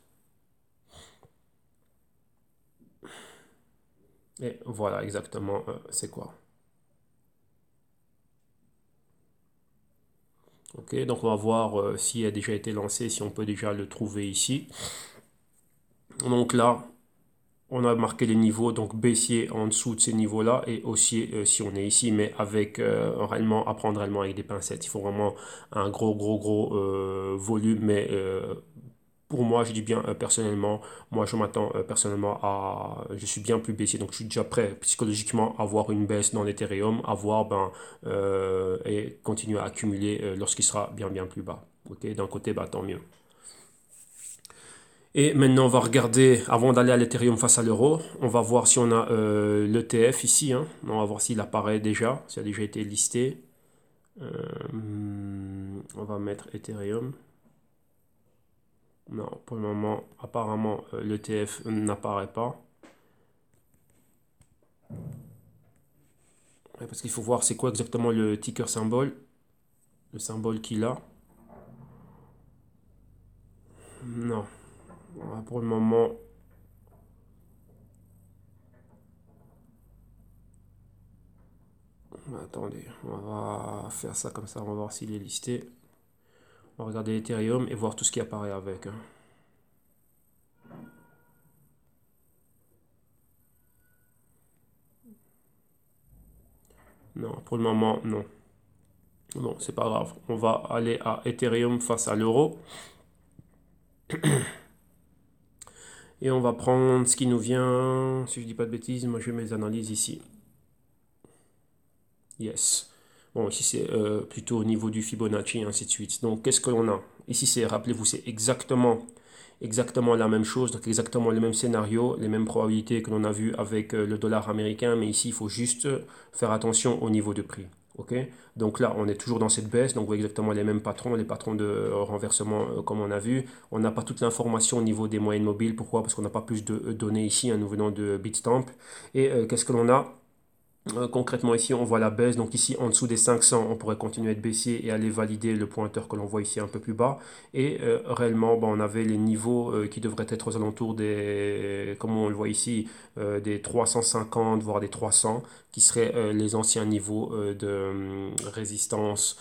Et voilà exactement c'est quoi. Ok, donc on va voir s'il a déjà été lancé, si on peut déjà le trouver ici. Donc là, on a marqué les niveaux, donc baissier en dessous de ces niveaux-là et haussier si on est ici, mais avec réellement, à prendre réellement avec des pincettes. Il faut vraiment un gros volume, mais pour moi, je dis bien personnellement, moi je m'attends personnellement je suis bien plus baissier, donc je suis déjà prêt psychologiquement à voir une baisse dans l'Ethereum, à voir et continuer à accumuler lorsqu'il sera bien plus bas. Ok, d'un côté, tant mieux. Et maintenant, on va regarder, avant d'aller à l'Ethereum face à l'euro, on va voir si on a l'ETF ici. On va voir s'il apparaît déjà, s'il a déjà été listé. On va mettre Ethereum. Non, pour le moment, apparemment, l'ETF n'apparaît pas. Ouais, parce qu'il faut voir c'est quoi exactement le ticker symbole. Le symbole qu'il a. Non. Ouais, pour le moment. Attendez, on va faire ça comme ça, on va voir s'il est listé. On va regarder Ethereum et voir tout ce qui apparaît avec. Non, pour le moment, non. Bon, c'est pas grave. On va aller à Ethereum face à l'euro. Et on va prendre ce qui nous vient, si je dis pas de bêtises, moi je mets mes analyses ici. Yes. Bon, ici c'est plutôt au niveau du Fibonacci et ainsi de suite. Donc qu'est-ce que l'on a? Ici c'est, rappelez-vous, c'est exactement la même chose, donc exactement le même scénario, les mêmes probabilités que l'on a vu avec le dollar américain, mais ici il faut juste faire attention au niveau de prix. Ok, donc là on est toujours dans cette baisse, donc vous voyez exactement les mêmes patrons, les patrons de renversement comme on a vu. On n'a pas toute l'information au niveau des moyennes mobiles. Pourquoi? Parce qu'on n'a pas plus de données ici, hein, nous venons de Bitstamp. Et qu'est-ce que l'on a? Concrètement ici on voit la baisse, donc ici en dessous des 500 on pourrait continuer de baisser et aller valider le pointeur que l'on voit ici un peu plus bas. Et réellement on avait les niveaux qui devraient être aux alentours des, comme on le voit ici, des 350 voire des 300 qui seraient les anciens niveaux de résistance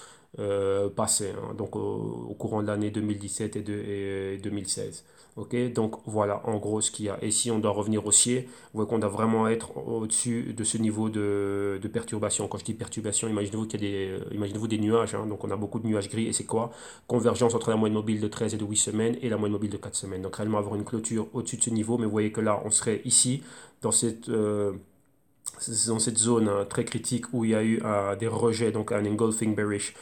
passés, hein, donc au courant de l'année 2017 et 2016. Ok, donc voilà en gros ce qu'il y a. Et si on doit revenir haussier, vous voyez qu'on doit vraiment être au-dessus de ce niveau de perturbation. Quand je dis perturbation, imaginez-vous qu'il y a imaginez-vous des nuages, hein, donc on a beaucoup de nuages gris, et c'est quoi? Convergence entre la moyenne mobile de 13 et de 8 semaines et la moyenne mobile de 4 semaines. Donc réellement avoir une clôture au-dessus de ce niveau, mais vous voyez que là on serait ici dans cette zone hein, très critique où il y a eu des rejets, donc un engulfing bearish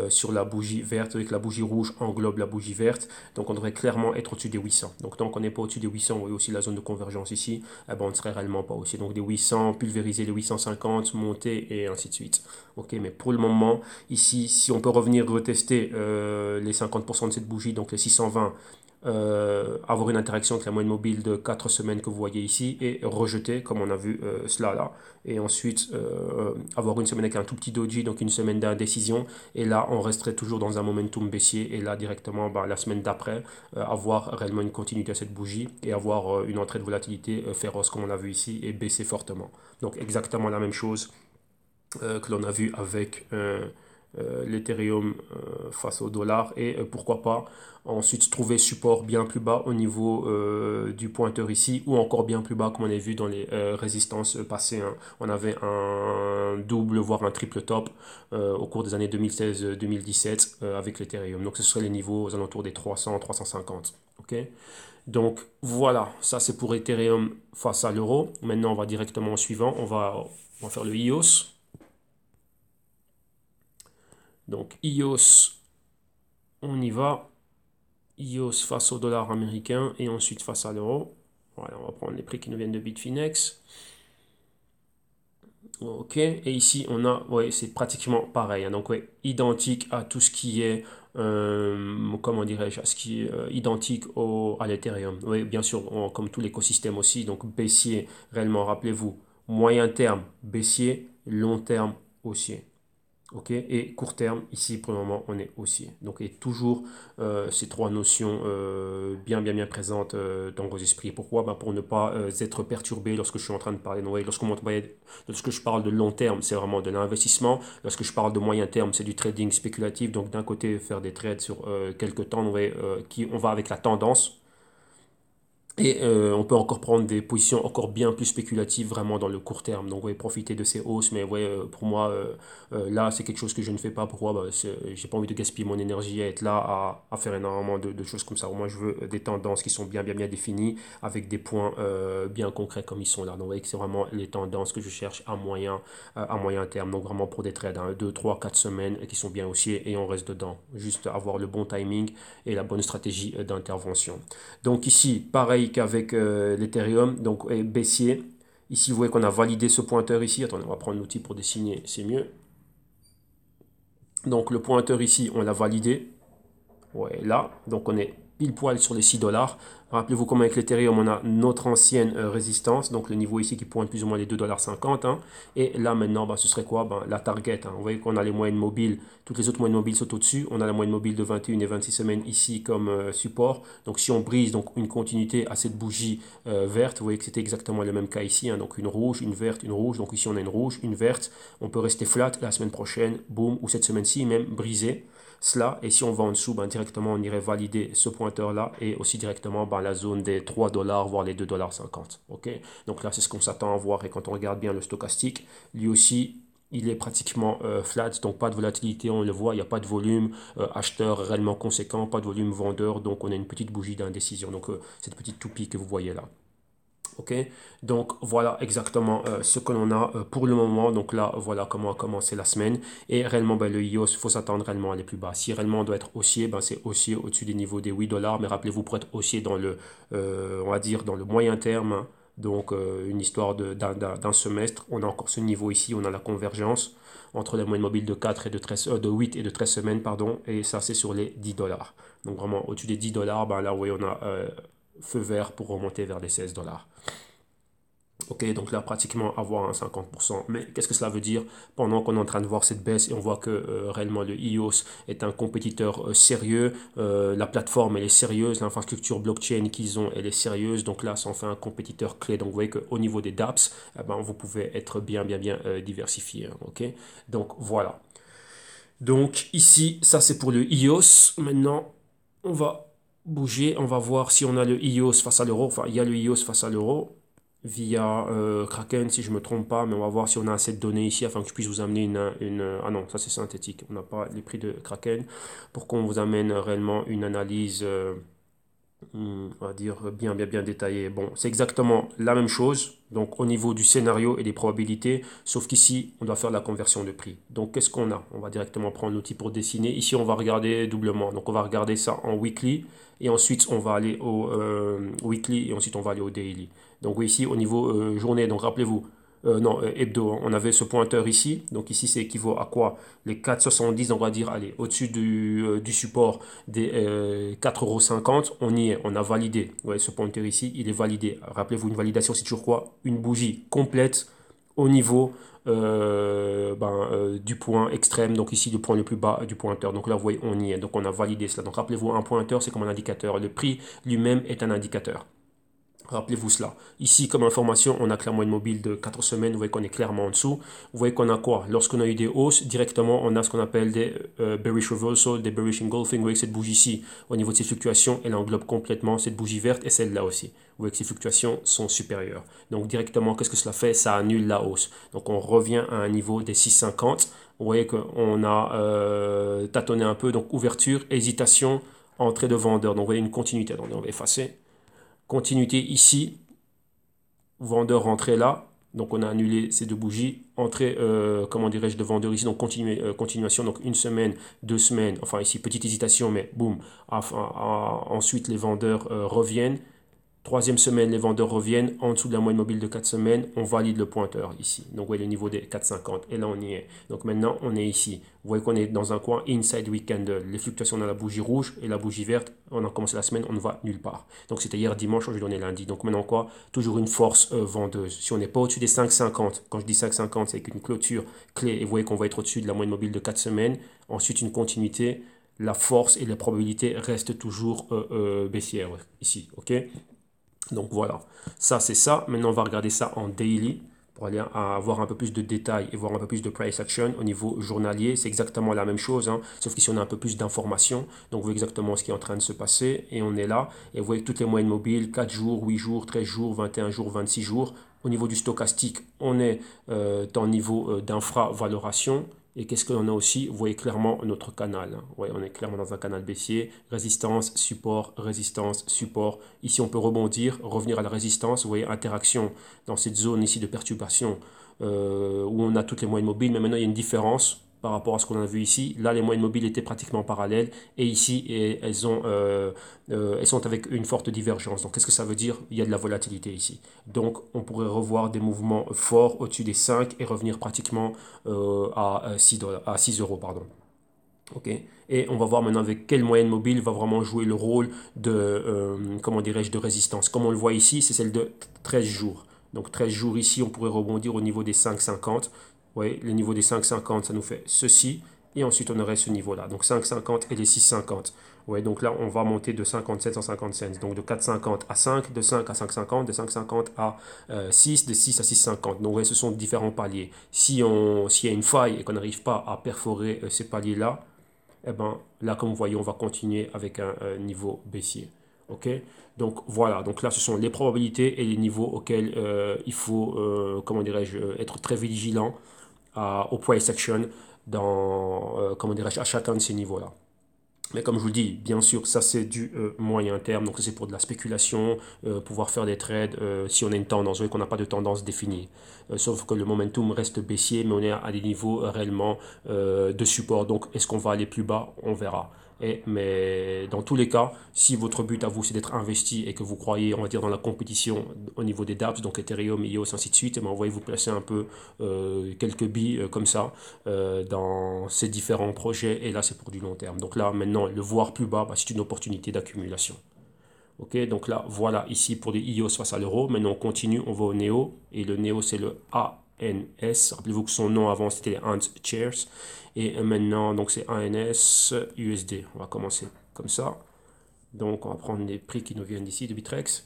sur la bougie verte, avec la bougie rouge englobe la bougie verte. Donc on devrait clairement être au-dessus des 800. Donc tant qu'on n'est pas au-dessus des 800, vous voyez aussi la zone de convergence ici, eh ben, on ne serait réellement pas aussi. Donc des 800, pulvériser les 850, monter et ainsi de suite. Ok, mais pour le moment, ici, si on peut revenir retester les 50% de cette bougie, donc les 620, avoir une interaction avec la moyenne mobile de 4 semaines que vous voyez ici et rejeter comme on a vu cela là, et ensuite avoir une semaine avec un tout petit doji, donc une semaine d'indécision, et là on resterait toujours dans un momentum baissier, et là directement la semaine d'après avoir réellement une continuité à cette bougie et avoir une entrée de volatilité féroce comme on a vu ici et baisser fortement. Donc exactement la même chose que l'on a vu avec l'Ethereum face au dollar, et pourquoi pas ensuite trouver support bien plus bas au niveau du pointeur ici, ou encore bien plus bas comme on a vu dans les résistances passées, hein. On avait un double voire un triple top au cours des années 2016-2017 avec l'Ethereum, donc ce serait les niveaux aux alentours des 300-350. Ok, donc voilà, ça c'est pour Ethereum face à l'euro. Maintenant on va directement au suivant, on va faire le EOS. Donc EOS, on y va. EOS face au dollar américain et ensuite face à l'euro. Voilà, on va prendre les prix qui nous viennent de Bitfinex. Ok, et ici on a, ouais, c'est pratiquement pareil, hein. Donc ouais, identique à tout ce qui est, comment dirais-je, à ce qui est identique à l'Ethereum. Oui, bien sûr, comme tout l'écosystème aussi, donc baissier, réellement, rappelez-vous, moyen terme baissier, long terme haussier. Ok, et court terme, ici pour le moment, on est haussier. Donc, et toujours ces trois notions bien présentes dans vos esprits. Pourquoi? Ben, pour ne pas être perturbé lorsque je suis en train de parler. Donc, lorsque je parle de long terme, c'est vraiment de l'investissement. Lorsque je parle de moyen terme, c'est du trading spéculatif. Donc, d'un côté, faire des trades sur quelques temps, on va avec la tendance. Et on peut encore prendre des positions encore bien plus spéculatives vraiment dans le court terme. Donc, ouais, profiter de ces hausses. Mais ouais, pour moi, là, c'est quelque chose que je ne fais pas. Pourquoi? Bah, j'ai pas envie de gaspiller mon énergie à être là, à faire énormément de choses comme ça. Moi, je veux des tendances qui sont bien définies, avec des points bien concrets comme ils sont là. Donc, vous voyez que c'est vraiment les tendances que je cherche à moyen terme. Donc, vraiment pour des trades, hein, 2, 3, 4 semaines qui sont bien haussiers et on reste dedans. Juste avoir le bon timing et la bonne stratégie d'intervention. Donc ici, pareil qu'avec l'Ethereum, donc baissier. Ici, vous voyez qu'on a validé ce pointeur ici. Attendez, on va prendre l'outil pour dessiner, c'est mieux. Donc le pointeur ici, on l'a validé. Ouais, là, donc on est pile poil sur les 6 dollars. Rappelez-vous comme avec l'Ethereum, on a notre ancienne résistance, donc le niveau ici qui pointe plus ou moins les 2,50 $. Hein. Et là maintenant, ce serait quoi? La target. Hein. Vous voyez qu'on a les moyennes mobiles, toutes les autres moyennes mobiles sont au-dessus. On a la moyenne mobile de 21 et 26 semaines ici comme support. Donc si on brise donc une continuité à cette bougie verte, vous voyez que c'était exactement le même cas ici. Hein. Donc une rouge, une verte, une rouge. Donc ici on a une rouge, une verte. On peut rester flat la semaine prochaine, boum, ou cette semaine-ci même brisé cela, et si on va en dessous, directement on irait valider ce pointeur là et aussi directement la zone des 3 dollars voire les 2,50 $. Ok, donc là c'est ce qu'on s'attend à voir, et quand on regarde bien le stochastique, lui aussi il est pratiquement flat, donc pas de volatilité, on le voit, il n'y a pas de volume acheteur réellement conséquent, pas de volume vendeur, donc on a une petite bougie d'indécision, donc cette petite toupie que vous voyez là. Ok, donc voilà exactement ce que l'on a pour le moment. Donc là, voilà comment a commencé la semaine. Et réellement, ben, le IOS, il faut s'attendre réellement à aller plus bas. Si réellement on doit être haussier, ben, c'est haussier au-dessus des niveaux des 8 dollars. Mais rappelez-vous, pour être haussier dans le, on va dire, dans le moyen terme, hein, donc une histoire d'un semestre, on a encore ce niveau ici, on a la convergence entre les moyennes mobiles de 4 et de 13, de 8 et de 13 semaines, pardon, et ça c'est sur les 10 dollars. Donc vraiment au-dessus des 10 dollars, ben, là, oui, on a feu vert pour remonter vers les 16 dollars. Ok, donc là, pratiquement avoir un 50%. Mais qu'est-ce que cela veut dire pendant qu'on est en train de voir cette baisse et on voit que réellement le EOS est un compétiteur sérieux, la plateforme elle est sérieuse, l'infrastructure blockchain qu'ils ont elle est sérieuse, donc là ça en fait un compétiteur clé. Donc vous voyez qu'au niveau des dApps, eh ben, vous pouvez être bien diversifié. Hein, ok, donc voilà. Donc ici, ça c'est pour le EOS. Maintenant, on va bouger, on va voir si on a le EOS face à l'euro. Enfin, il y a le EOS face à l'euro via Kraken si je ne me trompe pas, mais on va voir si on a assez de données ici afin que je puisse vous amener ah non, ça c'est synthétique, on n'a pas les prix de Kraken, pour qu'on vous amène réellement une analyse on va dire bien détaillée. Bon, c'est exactement la même chose, donc au niveau du scénario et des probabilités, sauf qu'ici on doit faire la conversion de prix. Donc qu'est-ce qu'on a? On va directement prendre l'outil pour dessiner. Ici on va regarder doublement, donc on va regarder ça en weekly et ensuite on va aller au weekly et ensuite on va aller au daily. Donc oui, ici au niveau journée, donc rappelez-vous, non, hebdo, hein, on avait ce pointeur ici, donc ici c'est équivaut à quoi? Les 4,70, on va dire, allez, au-dessus du support des 4,50 €, on y est, on a validé. Vous voyez ce pointeur ici, il est validé. Rappelez-vous, une validation, c'est toujours quoi? Une bougie complète au niveau du point extrême, donc ici le point le plus bas du pointeur. Donc là, vous voyez, on y est, donc on a validé cela. Donc rappelez-vous, un pointeur, c'est comme un indicateur. Le prix lui-même est un indicateur. Rappelez-vous cela. Ici, comme information, on a clairement une mobile de 4 semaines. Vous voyez qu'on est clairement en dessous. Vous voyez qu'on a quoi? Lorsqu'on a eu des hausses, directement, on a ce qu'on appelle des bearish reversal, des bearish engulfing. Vous voyez que cette bougie ici, au niveau de ses fluctuations, elle englobe complètement cette bougie verte et celle-là aussi. Vous voyez que ces fluctuations sont supérieures. Donc, directement, qu'est-ce que cela fait? Ça annule la hausse. Donc, on revient à un niveau des 6,50. Vous voyez qu'on a tâtonné un peu. Donc, ouverture, hésitation, entrée de vendeur. Donc, vous voyez une continuité. Donc, on va effacer. Continuité ici, vendeur rentré là, donc on a annulé ces deux bougies, entrée, comment dirais-je, de vendeur ici, donc continuation, donc une semaine, 2 semaines, enfin ici petite hésitation, mais boum, ensuite les vendeurs reviennent. Troisième semaine, les vendeurs reviennent en dessous de la moyenne mobile de 4 semaines. On valide le pointeur ici. Donc, vous voyez le niveau des 4,50. Et là, on y est. Donc, maintenant, on est ici. Vous voyez qu'on est dans un coin inside week candle. Les fluctuations dans la bougie rouge et la bougie verte. On a commencé la semaine, on ne va nulle part. Donc, c'était hier dimanche, aujourd'hui, on est lundi. Donc, maintenant, quoi? Toujours une force vendeuse. Si on n'est pas au-dessus des 5,50, quand je dis 5,50, c'est avec une clôture clé. Et vous voyez qu'on va être au-dessus de la moyenne mobile de 4 semaines. Ensuite, une continuité. La force et les probabilités restent toujours baissières ici. OK? Donc voilà, ça c'est ça. Maintenant, on va regarder ça en daily pour aller avoir un peu plus de détails et voir un peu plus de price action au niveau journalier. C'est exactement la même chose, hein, sauf qu'ici on a un peu plus d'informations. Donc vous voyez exactement ce qui est en train de se passer et on est là. Et vous voyez toutes les moyennes mobiles, 4 jours, 8 jours, 13 jours, 21 jours, 26 jours. Au niveau du stochastique, on est dans le niveau d'infravaloration. Et qu'est-ce qu'on a aussi? Vous voyez clairement notre canal. Hein. Ouais, on est clairement dans un canal baissier. Résistance, support. Ici, on peut rebondir, revenir à la résistance. Vous voyez, interaction dans cette zone ici de perturbation où on a toutes les moyennes mobiles. Mais maintenant, il y a une différence par rapport à ce qu'on a vu ici. Là, les moyennes mobiles étaient pratiquement parallèles. Et ici, elles sont avec une forte divergence. Donc, qu'est-ce que ça veut dire? Il y a de la volatilité ici. Donc, on pourrait revoir des mouvements forts au-dessus des 5 et revenir pratiquement à 6 euros. Pardon. Ok. Et on va voir maintenant avec quelle moyenne mobile va vraiment jouer le rôle de, comment dirais-je, de résistance. Comme on le voit ici, c'est celle de 13 jours. Donc 13 jours ici, on pourrait rebondir au niveau des 5,50. Oui, le niveau des 5,50, ça nous fait ceci. Et ensuite, on aurait ce niveau-là. Donc 5,50 et les 6,50. Ouais, donc là, on va monter de 57 à 50 Donc de 4,50 à 5, de 5 à 5,50, de 5,50 à 6, de 6 à 6,50. Donc ouais, ce sont différents paliers. S'il y a une faille et qu'on n'arrive pas à perforer ces paliers-là, eh ben, là, comme vous voyez, on va continuer avec un niveau baissier. OK? Donc voilà, donc là, ce sont les probabilités et les niveaux auxquels il faut, comment dirais-je, être très vigilant au price action comment dirais-je, à chacun de ces niveaux-là. Mais comme je vous le dis, bien sûr, ça c'est du moyen terme, donc c'est pour de la spéculation, pouvoir faire des trades si on a une tendance, et qu'on n'a pas de tendance définie. Sauf que le momentum reste baissier, mais on est à des niveaux réellement de support. Donc est-ce qu'on va aller plus bas? On verra. Mais dans tous les cas, si votre but à vous c'est d'être investi et que vous croyez, on va dire, dans la compétition au niveau des dApps, donc Ethereum, EOS, ainsi de suite, et ben, envoyez vous placer un peu quelques billes comme ça dans ces différents projets. Et là, c'est pour du long terme. Donc là, maintenant, le voir plus bas, bah, c'est une opportunité d'accumulation. Ok, donc là, voilà ici pour les EOS face à l'euro. Maintenant, on continue, on va au NEO. Et le NEO, c'est le ANS. Rappelez-vous que son nom avant, c'était les Ant Chairs. Et maintenant, donc c'est ANS USD. On va commencer comme ça. Donc, on va prendre les prix qui nous viennent d'ici, de Bitrex.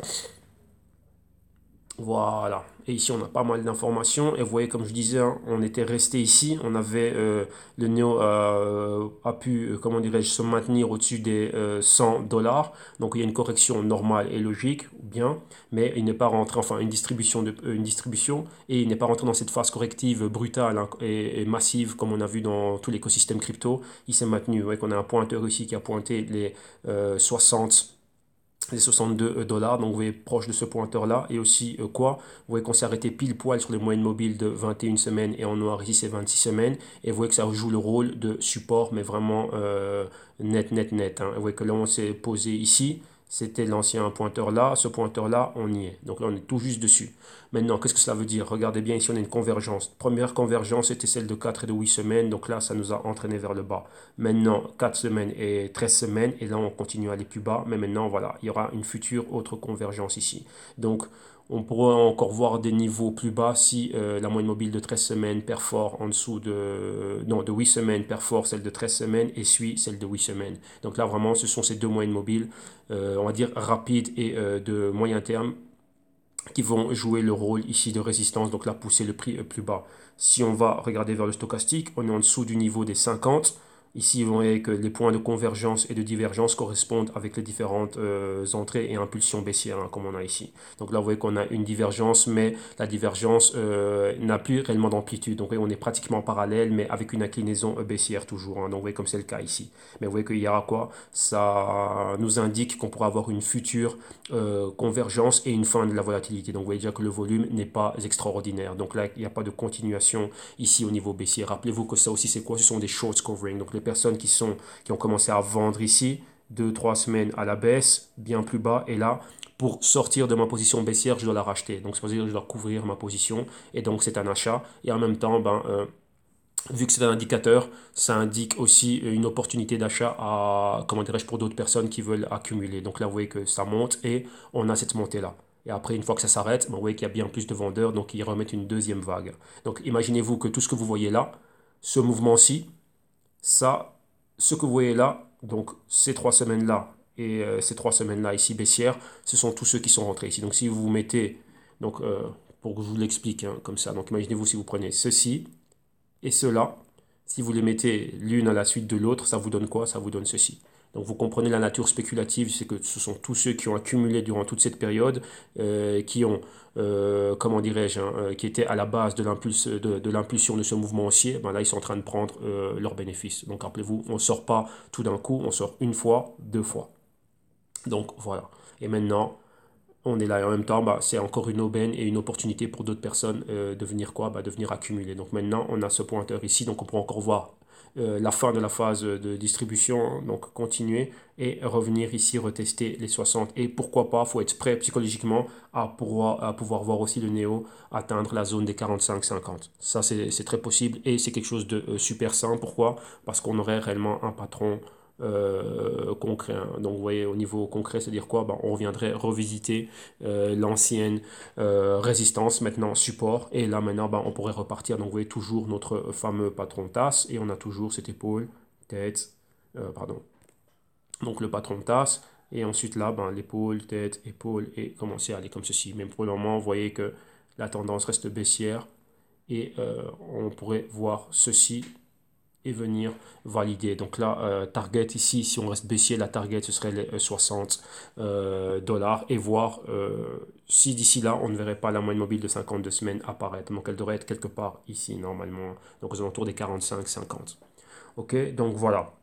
Voilà. Et ici, on a pas mal d'informations. Et vous voyez, comme je disais, hein, on était resté ici. On avait le Neo a pu, comment dirais-je, se maintenir au-dessus des 100 dollars. Donc, il y a une correction normale et logique, bien, mais il n'est pas rentré, enfin, une distribution, et il n'est pas rentré dans cette phase corrective brutale hein, et massive comme on a vu dans tout l'écosystème crypto. Il s'est maintenu. Vous voyez qu'on a un pointeur ici qui a pointé les 60 les 62 dollars, donc vous voyez proche de ce pointeur là, et aussi quoi, vous voyez qu'on s'est arrêté pile poil sur les moyennes mobiles de 21 semaines, et en noir ici c'est 26 semaines, et vous voyez que ça joue le rôle de support, mais vraiment net, hein. Vous voyez que là on s'est posé ici, c'était l'ancien pointeur là, ce pointeur là on y est, donc là on est tout juste dessus. Maintenant, qu'est-ce que cela veut dire? Regardez bien, ici on a une convergence. Première convergence était celle de 4 et de 8 semaines, donc là ça nous a entraîné vers le bas. Maintenant, 4 semaines et 13 semaines, et là on continue à aller plus bas, mais maintenant voilà, il y aura une future autre convergence ici. Donc on pourrait encore voir des niveaux plus bas si la moyenne mobile de 13 semaines perfore en dessous de 8 semaines, perfore celle de 13 semaines et suit celle de 8 semaines. Donc là vraiment ce sont ces deux moyennes mobiles, on va dire rapides et de moyen terme, qui vont jouer le rôle ici de résistance, donc là pousser le prix plus bas. Si on va regarder vers le stochastique, on est en dessous du niveau des 50. Ici, vous voyez que les points de convergence et de divergence correspondent avec les différentes entrées et impulsions baissières, hein, comme on a ici. Donc là, vous voyez qu'on a une divergence, mais la divergence n'a plus réellement d'amplitude. Donc on est pratiquement parallèle, mais avec une inclinaison baissière toujours, hein. Donc vous voyez comme c'est le cas ici. Mais vous voyez qu'il y aura quoi? Ça nous indique qu'on pourra avoir une future convergence et une fin de la volatilité. Donc vous voyez déjà que le volume n'est pas extraordinaire. Donc là, il n'y a pas de continuation ici au niveau baissier. Rappelez-vous que ça aussi, c'est quoi? Ce sont des short covering. Donc les personnes qui ont commencé à vendre ici, 2-3 semaines à la baisse, bien plus bas, et là, pour sortir de ma position baissière, je dois la racheter. Donc, c'est-à-dire que je dois couvrir ma position, et donc c'est un achat. Et en même temps, vu que c'est un indicateur, ça indique aussi une opportunité d'achat à, comment dirais-je, pour d'autres personnes qui veulent accumuler. Donc là, vous voyez que ça monte et on a cette montée-là. Et après, une fois que ça s'arrête, vous voyez qu'il y a bien plus de vendeurs, donc ils remettent une deuxième vague. Donc imaginez-vous que tout ce que vous voyez là, ce mouvement-ci, ça, ce que vous voyez là, donc ces 3 semaines-là et ces 3 semaines-là ici baissières, ce sont tous ceux qui sont rentrés ici. Donc si vous mettez, donc pour que je vous l'explique hein, comme ça, donc imaginez-vous si vous prenez ceci et cela, si vous les mettez l'une à la suite de l'autre, ça vous donne quoi? Ça vous donne ceci. Donc vous comprenez la nature spéculative, c'est que ce sont tous ceux qui ont accumulé durant toute cette période, qui ont, comment dirais-je, hein, qui étaient à la base de l'impulsion de ce mouvement haussier, ben là ils sont en train de prendre leurs bénéfices. Donc rappelez-vous, on ne sort pas tout d'un coup, on sort une fois, deux fois. Donc voilà. Et maintenant, on est là et en même temps, c'est encore une aubaine et une opportunité pour d'autres personnes de venir quoi? De venir accumuler. Donc maintenant, on a ce pointeur ici, donc on peut encore voir la fin de la phase de distribution, hein. Donc continuer et revenir ici retester les 60. Et pourquoi pas, il faut être prêt psychologiquement à pouvoir voir aussi le Néo atteindre la zone des 45-50. Ça, c'est très possible et c'est quelque chose de super simple. Pourquoi? Parce qu'on aurait réellement un patron concret, hein. Donc vous voyez au niveau concret, c'est-à-dire quoi? On reviendrait revisiter l'ancienne résistance, maintenant support, et là maintenant on pourrait repartir. Donc vous voyez toujours notre fameux patron de tasse, et on a toujours cette épaule, tête, pardon, donc le patron de tasse, et ensuite là l'épaule, tête, épaule, et commencer à aller comme ceci. Même pour le moment, vous voyez que la tendance reste baissière, et on pourrait voir ceci et venir valider. Donc là, target ici, si on reste baissier, la target ce serait les 60 dollars et voir si d'ici là on ne verrait pas la moyenne mobile de 52 semaines apparaître. Donc elle devrait être quelque part ici normalement, donc aux alentours des 45-50. Ok, donc voilà.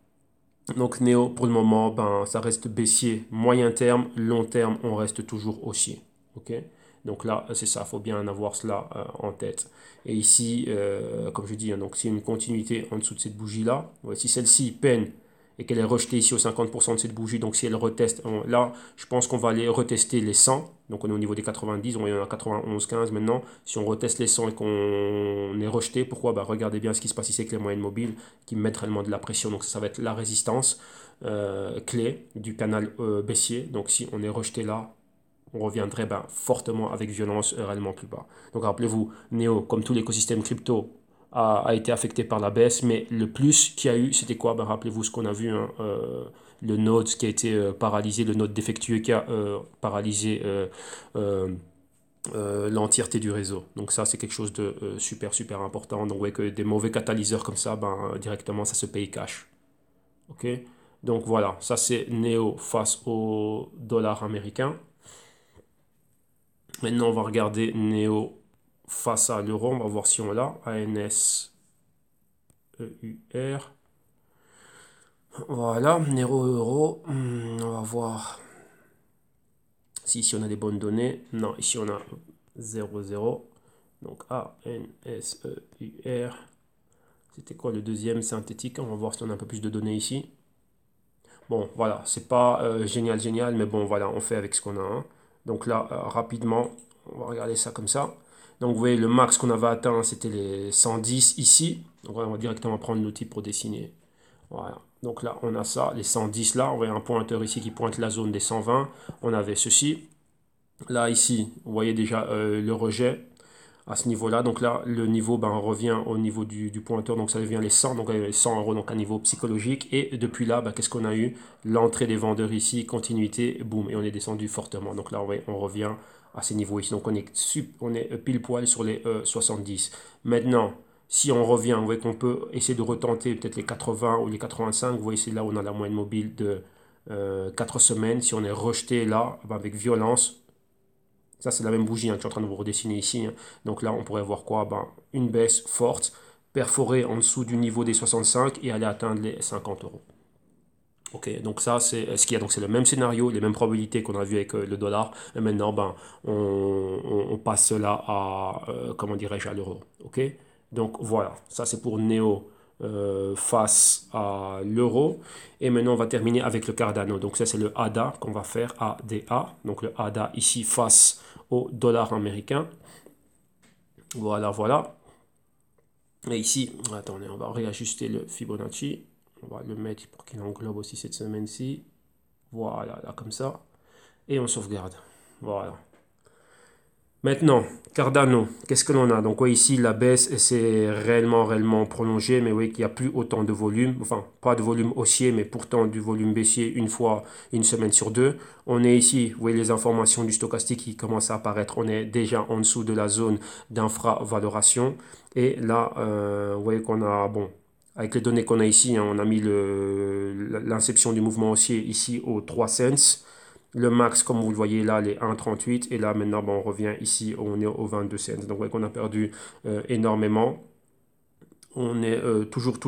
Donc Néo, pour le moment, ben, ça reste baissier. Moyen terme, long terme, on reste toujours haussier. Ok. Donc là, c'est ça, il faut bien avoir cela en tête. Et ici, comme je dis, hein, donc s'il y a une continuité en dessous de cette bougie-là, ouais, si celle-ci peine et qu'elle est rejetée ici aux 50% de cette bougie, donc si elle reteste, là, je pense qu'on va aller retester les 100. Donc on est au niveau des 90, on est à 91,15 maintenant. Si on reteste les 100 et qu'on est rejeté, pourquoi? Bah, regardez bien ce qui se passe ici avec les moyennes mobiles qui mettent réellement de la pression. Donc ça va être la résistance clé du canal baissier. Donc si on est rejeté là, on reviendrait ben, fortement avec violence réellement plus bas. Donc rappelez-vous, Neo, comme tout l'écosystème crypto, a été affecté par la baisse, mais le plus qu'il y a eu, c'était quoi? Ben, rappelez-vous ce qu'on a vu, hein, le node qui a été paralysé, le node défectueux qui a paralysé euh, l'entièreté du réseau. Donc ça, c'est quelque chose de super, super important. Donc ouais, que des mauvais catalyseurs comme ça, ben, directement, ça se paye cash. Ok. Donc voilà, ça c'est Neo face au dollar américain. Maintenant, on va regarder Neo face à l'euro. On va voir si on l'a. ANSEUR. Voilà, Nero euro. On va voir si ici on a des bonnes données. Non, ici on a 0,0. Donc ANSEUR. C'était quoi le deuxième synthétique? On va voir si on a un peu plus de données ici. Bon, voilà, c'est pas génial, génial, mais bon, voilà, on fait avec ce qu'on a, hein. Donc là, rapidement, on va regarder ça comme ça. Donc vous voyez, le max qu'on avait atteint, c'était les 110 ici. Donc on va directement prendre l'outil pour dessiner. Voilà. Donc là, on a ça, les 110 là. On voit un pointeur ici qui pointe la zone des 120. On avait ceci. Là, ici, vous voyez déjà le rejet à ce niveau-là. Donc là, le niveau ben, revient au niveau du pointeur, donc ça devient les 100, donc les 100 euros, donc à niveau psychologique. Et depuis là, ben, qu'est-ce qu'on a eu? L'entrée des vendeurs ici, continuité, boum, et on est descendu fortement. Donc là, on revient à ces niveaux ici. Donc on est pile poil sur les 70. Maintenant, si on revient, vous voyez qu'on peut essayer de retenter peut-être les 80 ou les 85. Vous voyez, c'est là où on a la moyenne mobile de 4 semaines. Si on est rejeté là, ben, avec violence, ça, c'est la même bougie, hein, que je suis en train de vous redessiner ici, hein. Donc là, on pourrait voir quoi? Ben, une baisse forte, perforée en dessous du niveau des 65 et aller atteindre les 50 euros. Ok, donc ça, c'est ce qu'il y a. Donc c'est le même scénario, les mêmes probabilités qu'on a vu avec le dollar. Et maintenant, ben, on passe cela à, comment dirais-je, à l'euro. Ok, donc voilà, ça c'est pour Neo face à l'euro. Et maintenant, on va terminer avec le Cardano. Donc ça, c'est le ADA qu'on va faire, ADA. Donc le ADA ici face au dollar américain. Voilà, voilà. Et ici, attendez, on va réajuster le Fibonacci. On va le mettre pour qu'il englobe aussi cette semaine-ci. Voilà, là comme ça. Et on sauvegarde. Voilà. Maintenant, Cardano, qu'est-ce que l'on a? Donc oui, ici, la baisse s'est réellement prolongée, mais oui, qu'il n'y a plus autant de volume. Enfin, pas de volume haussier, mais pourtant du volume baissier une fois, une semaine sur deux. On est ici, vous voyez les informations du stochastique qui commencent à apparaître. On est déjà en dessous de la zone d'infravaloration. Et là, vous voyez qu'on a, bon, avec les données qu'on a ici, hein, on a mis l'inception du mouvement haussier ici aux 3 cents. Le max, comme vous le voyez là, les 1,38. Et là, maintenant, bon, on revient ici, on est aux 22 cents. Donc, vous voyez qu'on a perdu énormément. On est toujours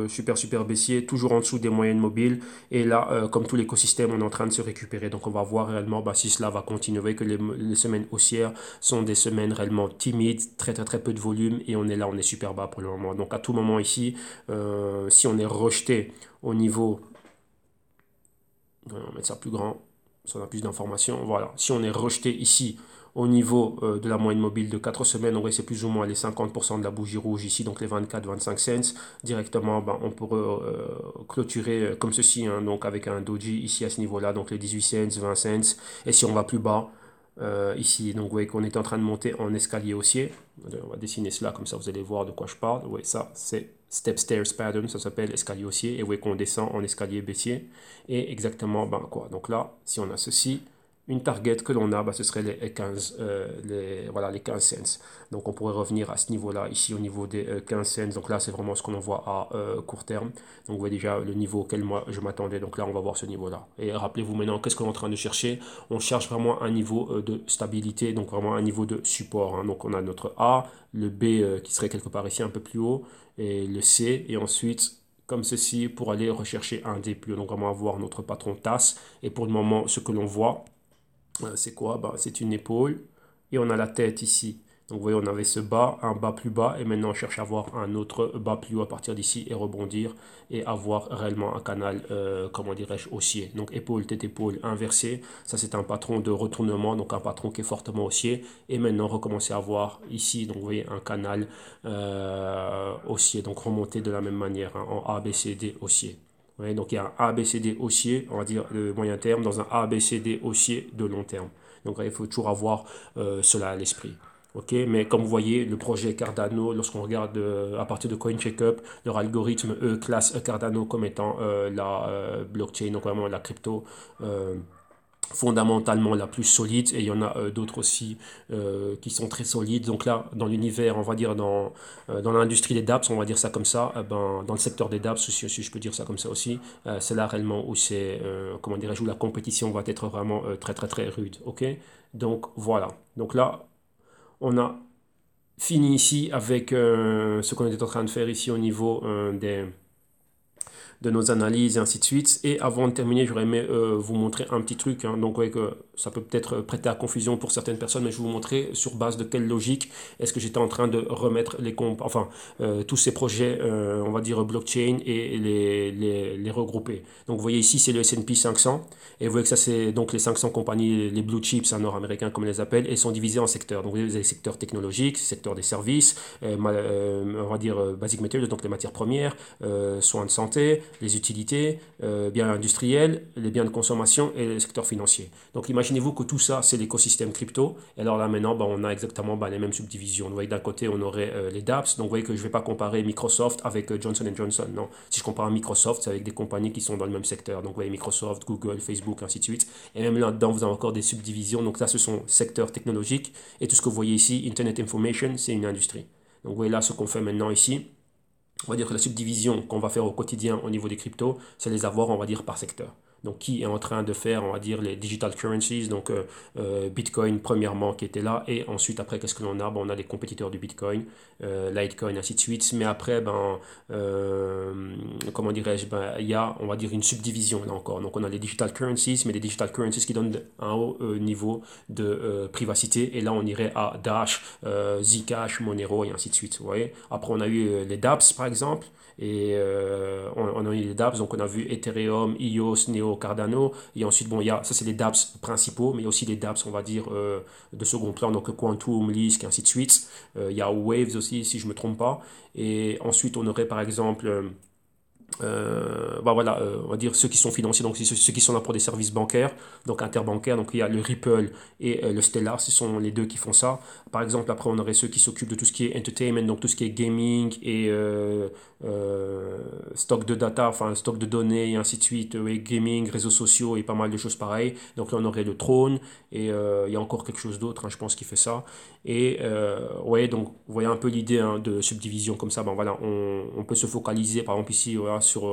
super baissier, toujours en dessous des moyennes mobiles. Et là, comme tout l'écosystème, on est en train de se récupérer. Donc, on va voir réellement bah, si cela va continuer. Vous voyez que les semaines haussières sont des semaines réellement timides, très peu de volume. Et on est là, on est super bas pour le moment. Donc, à tout moment ici, si on est rejeté au niveau... On va mettre ça plus grand. Ça a plus d'informations. Voilà. Si on est rejeté ici au niveau de la moyenne mobile de 4 semaines, on voit que c'est plus ou moins les 50% de la bougie rouge ici, donc les 24-25 cents. Directement, ben, on pourrait clôturer comme ceci, hein, donc avec un doji ici à ce niveau-là, donc les 18 cents, 20 cents. Et si on va plus bas, ici, donc vous voyez qu'on est en train de monter en escalier haussier. On va dessiner cela, comme ça vous allez voir de quoi je parle. Oui, ça c'est Step Stairs Pattern, ça s'appelle escalier haussier. Et vous voyez qu'on descend en escalier baissier. Et exactement, ben quoi. Donc là, si on a ceci, une target que l'on a, ce serait les 15, voilà, les 15 cents. Donc on pourrait revenir à ce niveau-là, ici au niveau des 15 cents. Donc là, c'est vraiment ce qu'on voit à court terme. Donc vous voyez déjà le niveau auquel moi je m'attendais. Donc là, on va voir ce niveau-là. Et rappelez-vous maintenant, qu'est-ce qu'on est en train de chercher? On cherche vraiment un niveau de stabilité, donc vraiment un niveau de support, hein. Donc on a notre A, le B qui serait quelque part ici un peu plus haut, et le C, et ensuite comme ceci pour aller rechercher un D plus haut. Donc vraiment avoir notre patron tasse. Et pour le moment, ce que l'on voit, c'est quoi? C'est une épaule et on a la tête ici. Donc vous voyez, on avait ce bas, un bas plus bas, et maintenant on cherche à avoir un autre bas plus haut à partir d'ici et rebondir et avoir réellement un canal, comment dirais-je, haussier. Donc épaule, tête, épaule inversée, ça c'est un patron de retournement, donc un patron qui est fortement haussier. Et maintenant recommencer à avoir ici, donc vous voyez, un canal haussier, donc remonter de la même manière, hein, en A, B, C, D haussier. Ouais, donc il y a un ABCD haussier, on va dire de moyen terme, dans un ABCD haussier de long terme. Donc il faut toujours avoir cela à l'esprit. Ok, mais comme vous voyez, le projet Cardano, lorsqu'on regarde à partir de CoinCheckup, leur algorithme classe Cardano comme étant la blockchain, donc vraiment la crypto fondamentalement la plus solide, et il y en a d'autres aussi qui sont très solides. Donc là, dans l'univers, on va dire dans l'industrie des dApps, on va dire ça comme ça, dans le secteur des dApps, si je peux dire ça comme ça aussi, c'est là réellement où c'est, comment dirais-je, où la compétition va être vraiment très très très rude. Ok, donc voilà. Donc là, on a fini ici avec ce qu'on était en train de faire ici au niveau de nos analyses et ainsi de suite. Et avant de terminer, j'aurais aimé vous montrer un petit truc, hein. Donc, ouais, que ça peut peut-être prêter à confusion pour certaines personnes, mais je vais vous montrer sur base de quelle logique est-ce que j'étais en train de remettre tous ces projets, on va dire blockchain, et les regrouper. Donc, vous voyez ici, c'est le S&P 500. Et vous voyez que ça, c'est donc les 500 compagnies, les blue chips, hein, nord-américains comme on les appelle, et sont divisés en secteurs. Donc, vous avez les secteurs technologiques, secteur des services, on va dire basic materials, donc les matières premières, soins de santé, les utilités, biens industriels, les biens de consommation et le secteur financier. Donc imaginez-vous que tout ça, c'est l'écosystème crypto. Et alors là maintenant, on a exactement les mêmes subdivisions. Vous voyez, d'un côté, on aurait les dApps. Donc vous voyez que je ne vais pas comparer Microsoft avec Johnson Johnson. Non, si je compare Microsoft, c'est avec des compagnies qui sont dans le même secteur. Donc vous voyez Microsoft, Google, Facebook, ainsi de suite. Et même là-dedans, vous avez encore des subdivisions. Donc là, ce sont secteurs technologiques. Et tout ce que vous voyez ici, Internet Information, c'est une industrie. Donc vous voyez là ce qu'on fait maintenant ici. On va dire que la subdivision qu'on va faire au quotidien au niveau des cryptos, c'est les avoir, on va dire, par secteur. Donc, qui est en train de faire, on va dire, les digital currencies, donc Bitcoin premièrement qui était là, et ensuite, après, qu'est-ce que l'on a? On a les compétiteurs du Bitcoin, Litecoin, ainsi de suite, mais après, comment dirais-je, il y a, on va dire, une subdivision là encore. Donc, on a les digital currencies, mais les digital currencies qui donnent un haut niveau de privacité, et là, on irait à Dash, Zcash, Monero, et ainsi de suite, vous voyez. Après, on a eu les dApps, par exemple, et on a eu les dApps, donc on a vu Ethereum, EOS, Neo, Cardano, et ensuite, ça c'est les dApps principaux, mais il y a aussi les dApps, on va dire, de second plan, donc Quantum, Lisk, et ainsi de suite. Il y a Waves aussi, si je ne me trompe pas. Et ensuite, on aurait par exemple voilà, on va dire ceux qui sont financiers, donc ceux qui sont là pour des services bancaires, donc interbancaires, donc il y a le Ripple et le Stellar, ce sont les deux qui font ça. Par exemple, après on aurait ceux qui s'occupent de tout ce qui est entertainment, donc tout ce qui est gaming et stock de data, enfin stock de données et ainsi de suite, et gaming, réseaux sociaux et pas mal de choses pareilles. Donc là on aurait le Trône et il y a encore quelque chose d'autre, hein, je pense, qui fait ça. Et ouais, donc vous voyez un peu l'idée, hein, de subdivision comme ça. Voilà, on peut se focaliser par exemple ici, voilà, sur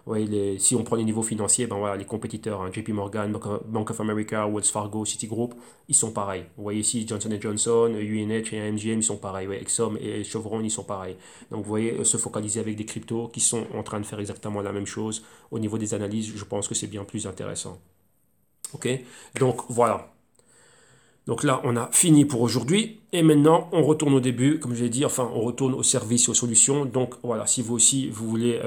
ouais, si on prend les niveaux financiers, voilà, les compétiteurs, hein, JP Morgan, Bank of America, Wells Fargo, Citigroup, ils sont pareils. Vous voyez ici Johnson Johnson, UNH et MGM, ils sont pareils. Ouais, Exxon et Chevron, ils sont pareils. Donc vous voyez, se focaliser avec des cryptos qui sont en train de faire exactement la même chose. Au niveau des analyses, je pense que c'est bien plus intéressant. Ok, donc voilà. Donc là, on a fini pour aujourd'hui. Et maintenant, on retourne au début, comme je l'ai dit, enfin, on retourne au service et aux solutions. Donc voilà, si vous aussi, vous voulez,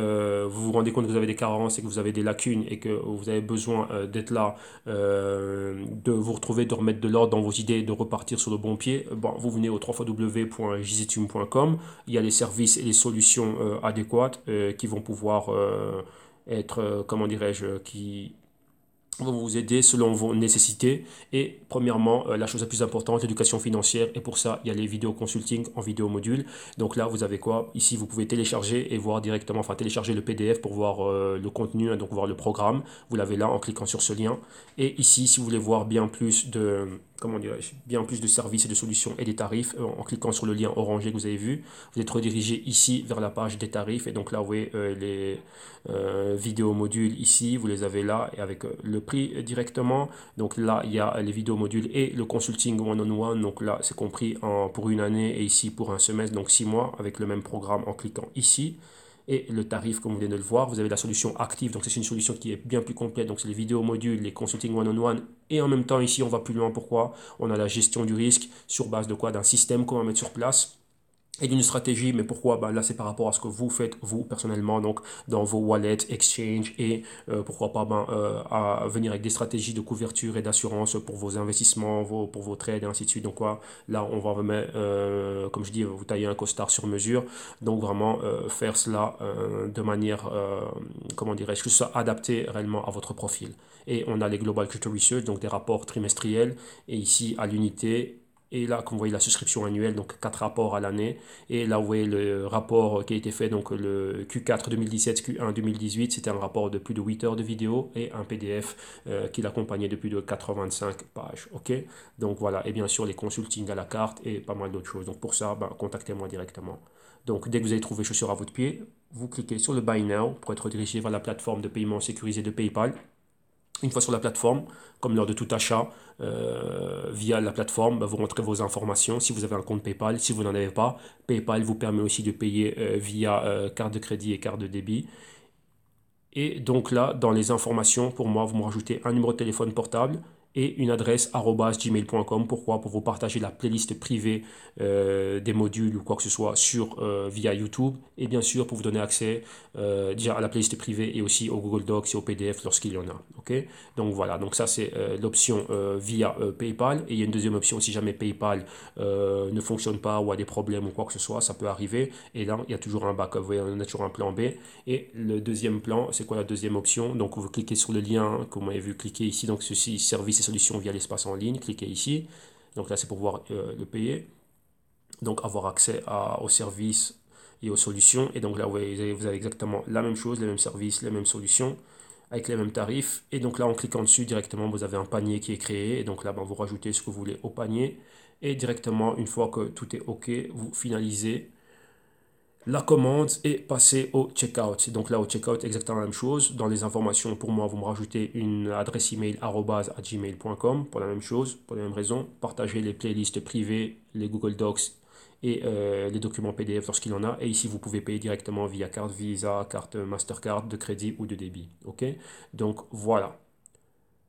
vous vous rendez compte que vous avez des carences et que vous avez des lacunes et que vous avez besoin d'être là, de vous retrouver, de remettre de l'ordre dans vos idées, de repartir sur le bon pied, vous venez au www.jzetum.com. Il y a les services et les solutions adéquates qui vont pouvoir être, comment dirais-je, vont vous aider selon vos nécessités. Et premièrement, la chose la plus importante, l'éducation financière. Et pour ça, il y a les vidéos consulting en vidéo module. Donc là, vous avez quoi? Ici, vous pouvez télécharger et voir directement, enfin télécharger le PDF pour voir le contenu, hein, donc voir le programme. Vous l'avez là en cliquant sur ce lien. Et ici, si vous voulez voir bien plus de, comment dirais-je, bien plus de services et de solutions et des tarifs, en cliquant sur le lien orangé que vous avez vu, vous êtes redirigé ici vers la page des tarifs. Et donc là, vous voyez les vidéos modules ici, vous les avez là et avec le prix directement. Donc là, il y a les vidéos modules et le consulting one-on-one. Donc là, c'est compris pour une année et ici pour un semestre, donc 6 mois avec le même programme en cliquant ici. Et le tarif, comme vous venez de le voir, vous avez la solution active. Donc c'est une solution qui est bien plus complète. Donc c'est les vidéos modules, les consulting one-on-one. Et en même temps, ici, on va plus loin. Pourquoi? On a la gestion du risque sur base de quoi? D'un système qu'on va mettre sur place et d'une stratégie. Mais pourquoi? Ben là, c'est par rapport à ce que vous faites, vous, personnellement, donc dans vos wallets, exchange, et pourquoi pas à venir avec des stratégies de couverture et d'assurance pour vos investissements, pour vos trades, et ainsi de suite. Donc là, on va remettre, comme je dis, vous tailler un costard sur mesure. Donc vraiment, faire cela de manière, comment dirais-je, que ce soit adapté réellement à votre profil. Et on a les Global Crypto Research, donc des rapports trimestriels, et ici à l'unité. Et là, comme vous voyez, la souscription annuelle, donc 4 rapports à l'année. Et là, vous voyez le rapport qui a été fait, donc le Q4 2017, Q1 2018. C'était un rapport de plus de 8 heures de vidéo et un PDF qui l'accompagnait de plus de 85 pages. OK? Donc voilà, et bien sûr, les consultings à la carte et pas mal d'autres choses. Donc pour ça, contactez-moi directement. Donc dès que vous avez trouvé chaussures à votre pied, vous cliquez sur le Buy Now pour être dirigé vers la plateforme de paiement sécurisée de PayPal. Une fois sur la plateforme, comme lors de tout achat, via la plateforme, vous rentrez vos informations. Si vous avez un compte PayPal, si vous n'en avez pas, PayPal vous permet aussi de payer via carte de crédit et carte de débit. Et donc là, dans les informations, pour moi, vous me rajoutez un numéro de téléphone portable et une adresse @gmail.com. Pourquoi? Pour vous partager la playlist privée des modules ou quoi que ce soit via YouTube. Et bien sûr, pour vous donner accès déjà à la playlist privée et aussi au Google Docs et au PDF lorsqu'il y en a. Ok? Donc voilà, donc ça c'est l'option via PayPal. Et il y a une deuxième option, si jamais PayPal ne fonctionne pas ou a des problèmes ou quoi que ce soit, ça peut arriver. Et là, il y a toujours un backup, vous voyez, on a toujours un plan B. Et le deuxième plan, c'est quoi la deuxième option? Donc vous cliquez sur le lien que vous m'avez vu cliquer ici, donc ceci, services et solutions via l'espace en ligne, cliquez ici. Donc là, c'est pour pouvoir le payer. Donc avoir accès aux services et aux solutions. Et donc là, vous avez exactement la même chose, les mêmes services, les mêmes solutions, avec les mêmes tarifs. Et donc là, en cliquant dessus, directement, vous avez un panier qui est créé. Et donc là, vous rajoutez ce que vous voulez au panier. Et directement, une fois que tout est OK, vous finalisez la commande et passez au checkout. Donc là, au checkout, exactement la même chose. Dans les informations, pour moi, vous me rajoutez une adresse email @gmail.com pour la même chose, pour la même raison. Partagez les playlists privées, les Google Docs et les documents PDF lorsqu'il en a. Et ici, vous pouvez payer directement via carte Visa, carte Mastercard, de crédit ou de débit. OK? Donc voilà.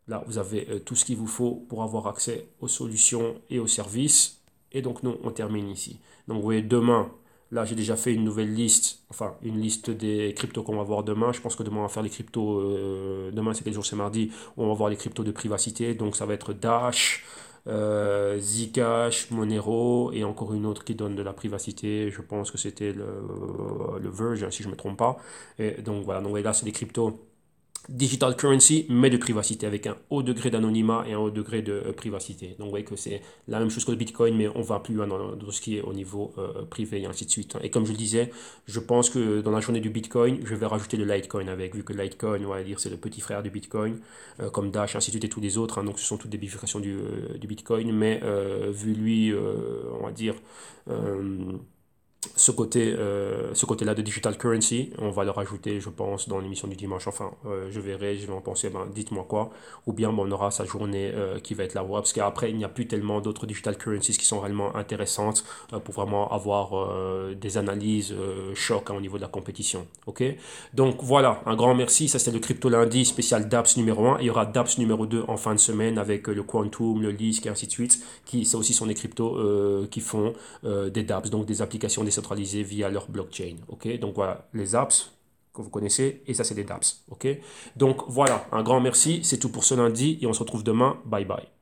Là, vous avez tout ce qu'il vous faut pour avoir accès aux solutions et aux services. Et donc, nous, on termine ici. Donc, vous voyez, demain, là, j'ai déjà fait une nouvelle liste, enfin, une liste des cryptos qu'on va voir demain. Je pense que demain, on va faire les cryptos. Demain, c'est quel jour? C'est mardi. On va voir les cryptos de privacité. Donc, ça va être Dash, Zcash, Monero et encore une autre qui donne de la privacité. Je pense que c'était le Verge, si je ne me trompe pas. Et donc, voilà. Donc, là, c'est des cryptos digital currency, mais de privacité, avec un haut degré d'anonymat et un haut degré de privacité. Donc vous voyez que c'est la même chose que le Bitcoin, mais on va plus loin dans ce qui est au niveau privé et ainsi de suite. Et comme je le disais, je pense que dans la journée du Bitcoin, je vais rajouter le Litecoin avec, vu que Litecoin, on va dire, c'est le petit frère du Bitcoin, comme Dash, ainsi de suite et tous les autres. Hein, donc ce sont toutes des bifurcations du Bitcoin, mais vu lui, on va dire... ce côté-là de digital currency, on va le rajouter, je pense, dans l'émission du dimanche. Enfin, je verrai, je vais en penser, dites-moi quoi. Ou bien on aura sa journée qui va être là. Parce qu'après, il n'y a plus tellement d'autres digital currencies qui sont réellement intéressantes pour vraiment avoir des analyses choc au niveau de la compétition. Ok? Donc voilà, un grand merci. Ça, c'est le Crypto Lundi spécial DApps numéro 1. Il y aura DApps numéro 2 en fin de semaine avec le Quantum, le Lisk et ainsi de suite. Ça aussi sont des cryptos qui font des dApps, donc des applications décentralisées via leur blockchain. Ok, donc voilà les apps que vous connaissez et ça c'est des dApps. Ok, donc voilà, un grand merci, c'est tout pour ce lundi et on se retrouve demain. Bye bye.